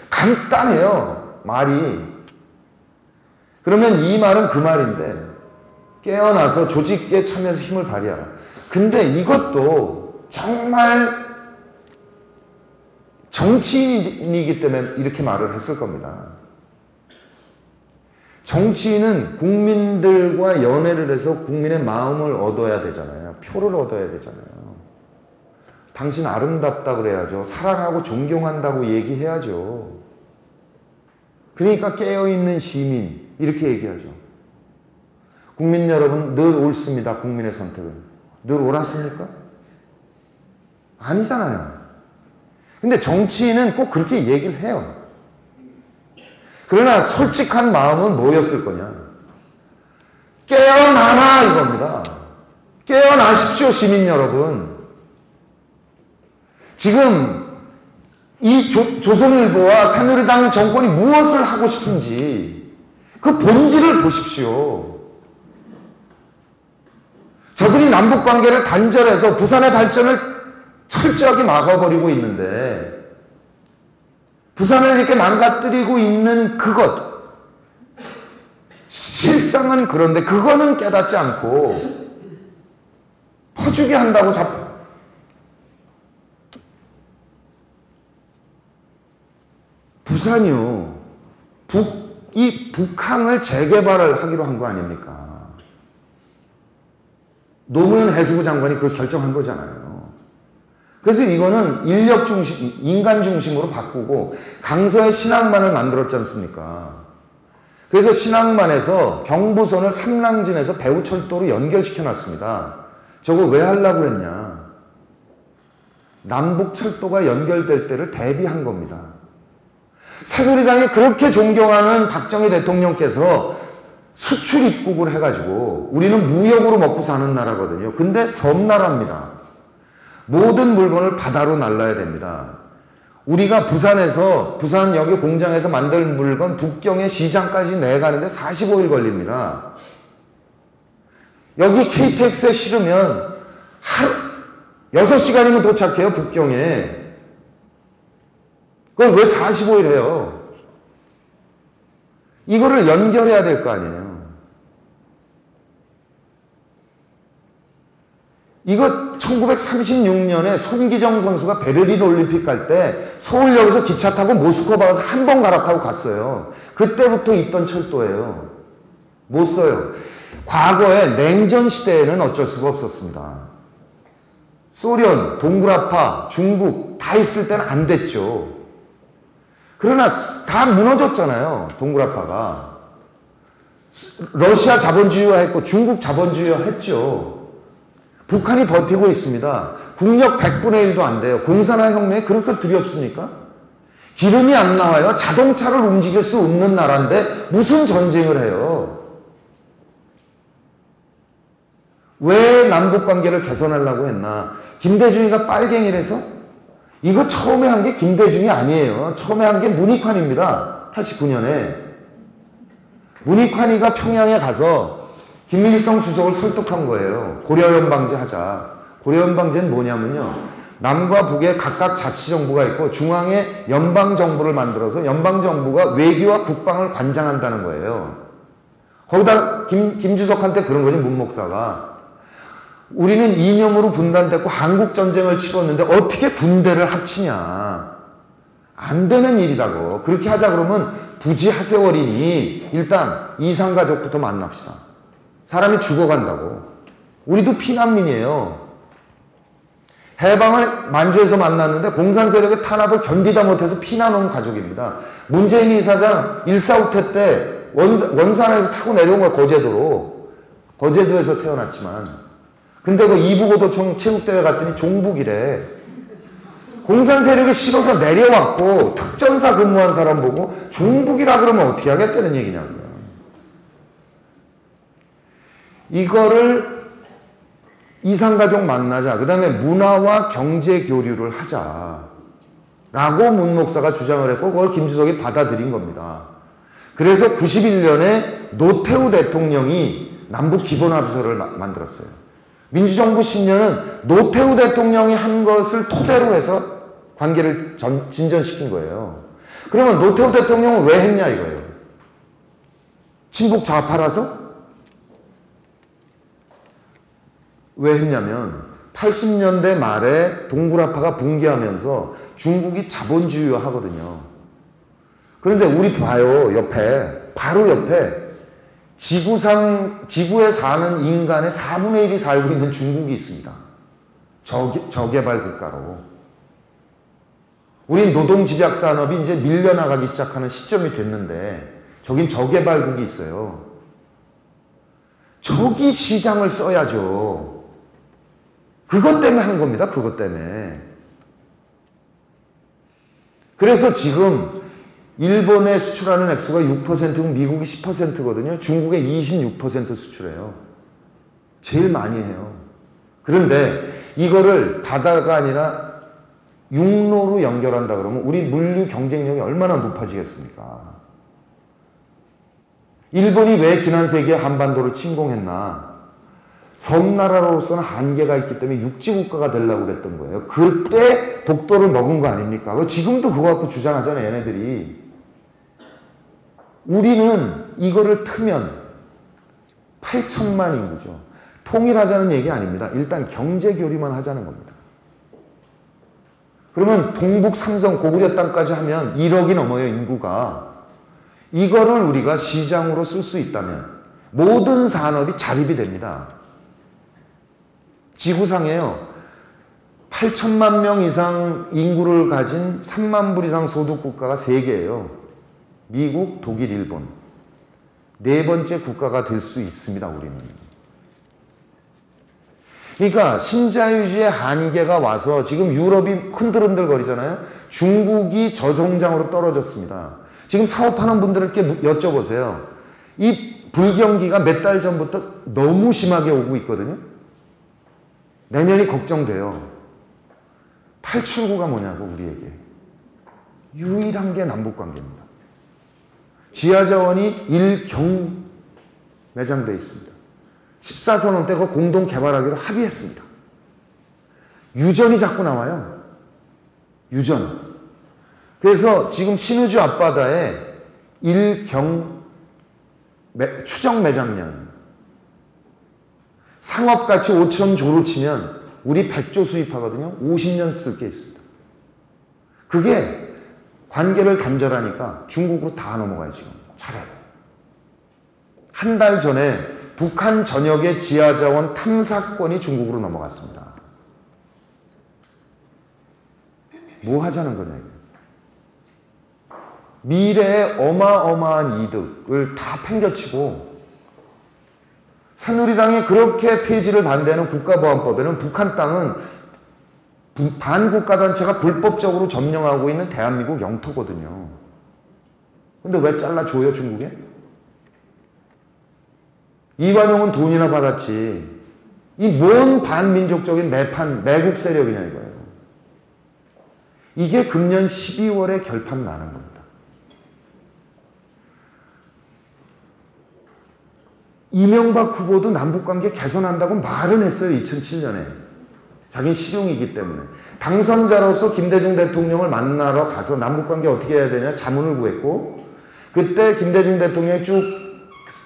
간단해요, 말이. 그러면 이 말은 그 말인데 깨어나서 조직에 참여해서 힘을 발휘하라. 근데 이것도 정말 정치인이기 때문에 이렇게 말을 했을 겁니다. 정치인은 국민들과 연애를 해서 국민의 마음을 얻어야 되잖아요. 표를 얻어야 되잖아요. 당신 아름답다 그래야죠. 사랑하고 존경한다고 얘기해야죠. 그러니까 깨어있는 시민 이렇게 얘기하죠. 국민 여러분 늘 옳습니다. 국민의 선택은. 늘 옳았습니까? 아니잖아요. 근데 정치인은 꼭 그렇게 얘기를 해요. 그러나 솔직한 마음은 뭐였을 거냐? 깨어나라 이겁니다. 깨어나십시오 시민 여러분. 지금 이 조선일보와 새누리당 정권이 무엇을 하고 싶은지 그 본질을 보십시오. 저들이 남북관계를 단절해서 부산의 발전을 철저하게 막아버리고 있는데 부산을 이렇게 망가뜨리고 있는 그것 실상은 그런데 그거는 깨닫지 않고 퍼주게 한다고 부산이요. 이 북항을 재개발을 하기로 한 거 아닙니까? 노무현 해수부 장관이 그 결정한 거잖아요. 그래서 이거는 인력 중심, 인간 중심으로 바꾸고 강서에 신항만을 만들었지 않습니까? 그래서 신항만에서 경부선을 삼랑진에서 배후철도로 연결시켜 놨습니다. 저거 왜 하려고 했냐? 남북철도가 연결될 때를 대비한 겁니다. 새누리당이 그렇게 존경하는 박정희 대통령께서 수출 입국을 해가지고 우리는 무역으로 먹고 사는 나라거든요. 근데 섬나라입니다. 모든 물건을 바다로 날라야 됩니다. 우리가 부산 여기 공장에서 만든 물건 북경의 시장까지 내가는데 45일 걸립니다. 여기 KTX에 실으면 6시간이면 도착해요, 북경에. 그걸 왜 45일 해요? 이거를 연결해야 될 거 아니에요. 이거 1936년에 손기정 선수가 베를린 올림픽 갈 때 서울역에서 기차 타고 모스크바 가서 한 번 갈아타고 갔어요. 그때부터 있던 철도예요. 못 써요. 과거에 냉전 시대에는 어쩔 수가 없었습니다. 소련, 동굴아파, 중국 다 있을 때는 안 됐죠. 그러나 다 무너졌잖아요. 동굴아파가. 러시아 자본주의화 했고 중국 자본주의화 했죠. 북한이 버티고 있습니다. 국력 100분의 1도 안 돼요. 공산화 혁명이 그렇게 두렵습니까? 기름이 안 나와요. 자동차를 움직일 수 없는 나라인데 무슨 전쟁을 해요? 왜 남북관계를 개선하려고 했나? 김대중이가 빨갱이라서? 이거 처음에 한 게 김대중이 아니에요. 처음에 한 게 문익환입니다. 89년에. 문익환이가 평양에 가서 김일성 주석을 설득한 거예요. 고려연방제 하자. 고려연방제는 뭐냐면요. 남과 북에 각각 자치정부가 있고 중앙에 연방정부를 만들어서 연방정부가 외교와 국방을 관장한다는 거예요. 거기다 김주석한테 그런 거지, 문 목사가. 우리는 이념으로 분단됐고 한국전쟁을 치렀는데 어떻게 군대를 합치냐. 안 되는 일이라고. 그렇게 하자 그러면 부지 하세월이니 일단 이상가족부터 만납시다. 사람이 죽어간다고. 우리도 피난민이에요. 해방을 만주에서 만났는데 공산 세력의 탄압을 견디다 못해서 피난 온 가족입니다. 문재인 이사장 1.4 때 원산에서 타고 내려온 거예요. 거제도로. 거제도에서 태어났지만 근데 그 이부고도청 체육대회 갔더니 종북이래. 공산 세력이 싫어서 내려왔고 특전사 근무한 사람 보고 종북이라 그러면 어떻게 하겠다는 얘기냐고요. 이거를 이산가족 만나자, 그 다음에 문화와 경제 교류를 하자 라고 문 목사가 주장을 했고 그걸 김주석이 받아들인 겁니다. 그래서 91년에 노태우 대통령이 남북 기본합의서를 만들었어요. 민주정부 10년은 노태우 대통령이 한 것을 토대로 해서 관계를 진전시킨 거예요. 그러면 노태우 대통령은 왜 했냐 이거예요. 친북 좌파라서? 왜 했냐면 80년대 말에 동구라파가 붕괴하면서 중국이 자본주의화하거든요. 그런데 우리 봐요. 옆에 바로 옆에 지구에 사는 인간의 4분의 1이 살고 있는 중국이 있습니다. 저개발 국가로. 우린 노동집약산업이 이제 밀려나가기 시작하는 시점이 됐는데 저긴 저개발국이 있어요. 저기 시장을 써야죠. 그것 때문에 한 겁니다. 그것 때문에. 그래서 지금 일본에 수출하는 액수가 6%고 미국이 10%거든요. 중국에 26% 수출해요. 제일 많이 해요. 그런데 이거를 바다가 아니라 육로로 연결한다 그러면 우리 물류 경쟁력이 얼마나 높아지겠습니까? 일본이 왜 지난 세기에 한반도를 침공했나? 섬나라로서는 한계가 있기 때문에 육지국가가 되려고 그랬던 거예요. 그때 독도를 먹은 거 아닙니까? 지금도 그거 갖고 주장하잖아요, 얘네들이. 우리는 이거를 트면 8천만 인구죠. 통일하자는 얘기 아닙니다. 일단 경제 교류만 하자는 겁니다. 그러면 동북 삼성 고구려 땅까지 하면 1억이 넘어요, 인구가. 이거를 우리가 시장으로 쓸 수 있다면 모든 산업이 자립이 됩니다. 지구상에요. 8천만 명 이상 인구를 가진 3만 불 이상 소득 국가가 3개예요. 미국, 독일, 일본. 4번째 국가가 될 수 있습니다, 우리는. 그러니까 신자유주의의 한계가 와서 지금 유럽이 흔들흔들 거리잖아요. 중국이 저성장으로 떨어졌습니다. 지금 사업하는 분들께 여쭤보세요. 이 불경기가 몇 달 전부터 너무 심하게 오고 있거든요. 내년이 걱정돼요. 탈출구가 뭐냐고, 우리에게. 유일한 게 남북관계입니다. 지하자원이 1경 매장되어 있습니다. 14선원 때 그 공동 개발하기로 합의했습니다. 유전이 자꾸 나와요. 유전. 그래서 지금 신의주 앞바다에 1경 추정 매장량. 상업가치 5,000조로 치면 우리 100조 수입하거든요. 50년 쓸 게 있습니다. 그게 관계를 단절하니까 중국으로 다 넘어가요, 지금. 차례로. 한 달 전에 북한 전역의 지하자원 탐사권이 중국으로 넘어갔습니다. 뭐 하자는 거냐. 미래의 어마어마한 이득을 다 팽겨치고 새누리당이 그렇게 폐지를 반대하는 국가보안법에는 북한 땅은 반국가단체가 불법적으로 점령하고 있는 대한민국 영토거든요. 근데 왜 잘라줘요, 중국에? 이완용은 돈이나 받았지. 이 뭔 반민족적인 매국 세력이냐 이거예요. 이게 금년 12월에 결판 나는 겁니다. 이명박 후보도 남북관계 개선한다고 말은 했어요. 2007년에. 자기는 실용이기 때문에. 당선자로서 김대중 대통령을 만나러 가서 남북관계 어떻게 해야 되냐 자문을 구했고 그때 김대중 대통령이 쭉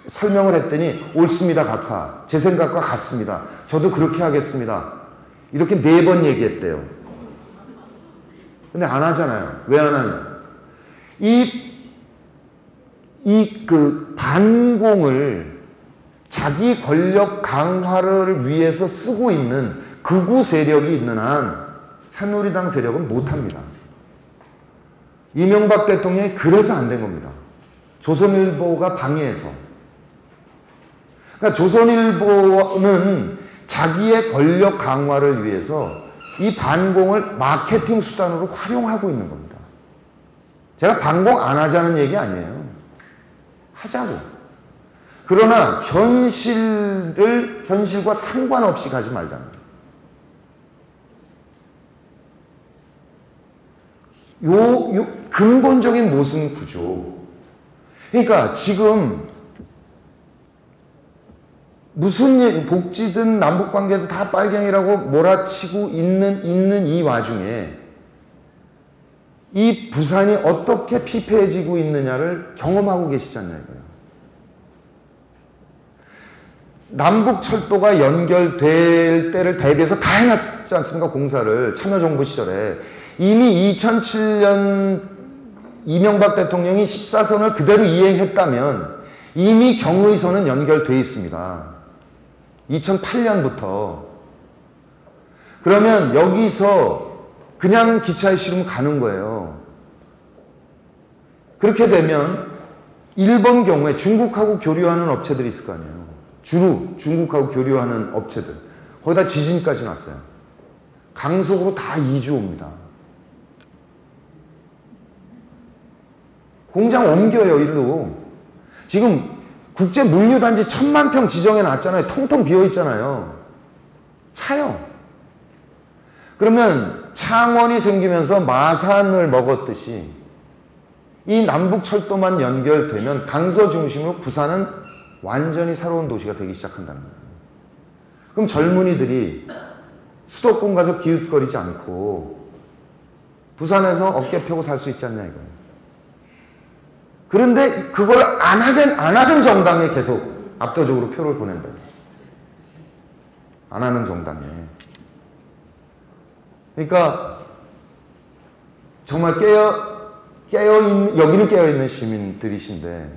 설명을 했더니 옳습니다, 각하. 제 생각과 같습니다. 저도 그렇게 하겠습니다. 이렇게 4번 얘기했대요. 근데 안 하잖아요. 왜 안 하냐. 반공을 자기 권력 강화를 위해서 쓰고 있는 극우 세력이 있는 한 새누리당 세력은 못합니다. 이명박 대통령이 그래서 안 된 겁니다. 조선일보가 방해해서. 그러니까 조선일보는 자기의 권력 강화를 위해서 이 반공을 마케팅 수단으로 활용하고 있는 겁니다. 제가 반공 안 하자는 얘기 아니에요. 하자고. 그러나 현실과 상관없이 가지 말자는 거예요. 요 근본적인 모순 구조. 그러니까 지금 무슨 복지든 남북관계든 다 빨갱이라고 몰아치고 있는 이 와중에 이 부산이 어떻게 피폐해지고 있느냐를 경험하고 계시잖아요. 남북철도가 연결될 때를 대비해서 다 해놨지 않습니까? 공사를 참여정부 시절에. 이미 2007년 이명박 대통령이 14선을 그대로 이행했다면 이미 경의선은 연결돼 있습니다. 2008년부터. 그러면 여기서 그냥 기차에 실으면 가는 거예요. 그렇게 되면 일본 경우에 중국하고 교류하는 업체들이 있을 거 아니에요. 주로 중국하고 교류하는 업체들. 거기다 지진까지 났어요. 강속으로 다 이주 옵니다. 공장 옮겨요, 일로. 지금 국제 물류단지 1000만 평 지정해 놨잖아요. 텅텅 비어 있잖아요. 차요. 그러면 창원이 생기면서 마산을 먹었듯이 이 남북철도만 연결되면 강서 중심으로 부산은 완전히 새로운 도시가 되기 시작한다는 거예요. 그럼 젊은이들이 수도권 가서 기웃거리지 않고 부산에서 어깨 펴고 살 수 있지 않냐 이거예요. 그런데 그걸 안 하는 정당에 계속 압도적으로 표를 보낸다. 안 하는 정당에. 그러니까 정말 여기는 깨어있는 시민들이신데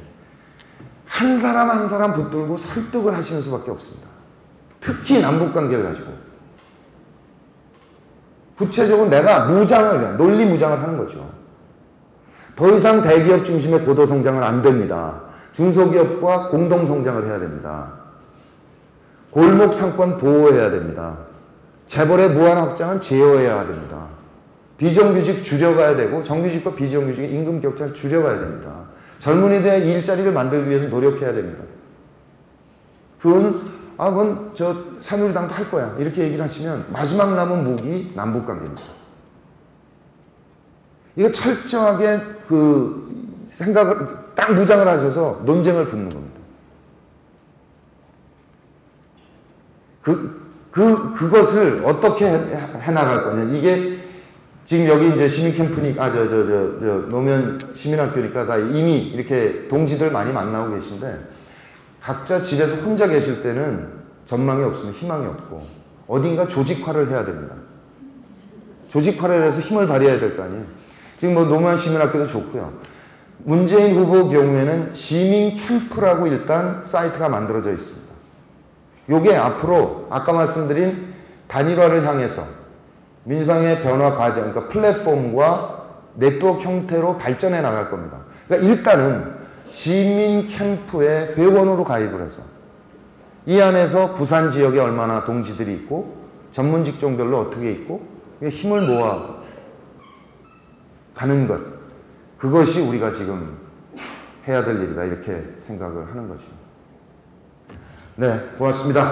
한 사람 한 사람 붙들고 설득을 하시는 수밖에 없습니다. 특히 남북관계를 가지고. 구체적으로 내가 논리 무장을 하는 거죠. 더 이상 대기업 중심의 고도성장은 안 됩니다. 중소기업과 공동성장을 해야 됩니다. 골목 상권 보호해야 됩니다. 재벌의 무한 확장은 제어해야 됩니다. 비정규직 줄여가야 되고 정규직과 비정규직의 임금 격차를 줄여가야 됩니다. 젊은이들의 일자리를 만들기 위해서 노력해야 됩니다. 그건 저 새누리당도 할 거야. 이렇게 얘기를 하시면 마지막 남은 무기 남북관계입니다. 이거 철저하게 생각을 딱 무장을 하셔서 논쟁을 붙는 겁니다. 그것을 어떻게 해나갈 거냐. 이게 지금 여기 이제 시민 캠프니까, 노면 시민학교니까 다 이미 이렇게 동지들 많이 만나고 계신데, 각자 집에서 혼자 계실 때는 전망이 없으면 희망이 없고, 어딘가 조직화를 해야 됩니다. 조직화를 해서 힘을 발휘해야 될 거 아니에요. 지금 노무현 시민학교도 좋고요. 문재인 후보 경우에는 시민 캠프라고 일단 사이트가 만들어져 있습니다. 요게 앞으로 아까 말씀드린 단일화를 향해서 민주당의 변화 과정, 그러니까 플랫폼과 네트워크 형태로 발전해 나갈 겁니다. 그러니까 일단은 시민 캠프에 회원으로 가입을 해서 이 안에서 부산 지역에 얼마나 동지들이 있고 전문 직종별로 어떻게 있고 힘을 모아 가는 것, 그것이 우리가 지금 해야 될 일이다 이렇게 생각을 하는 거죠. 네, 고맙습니다.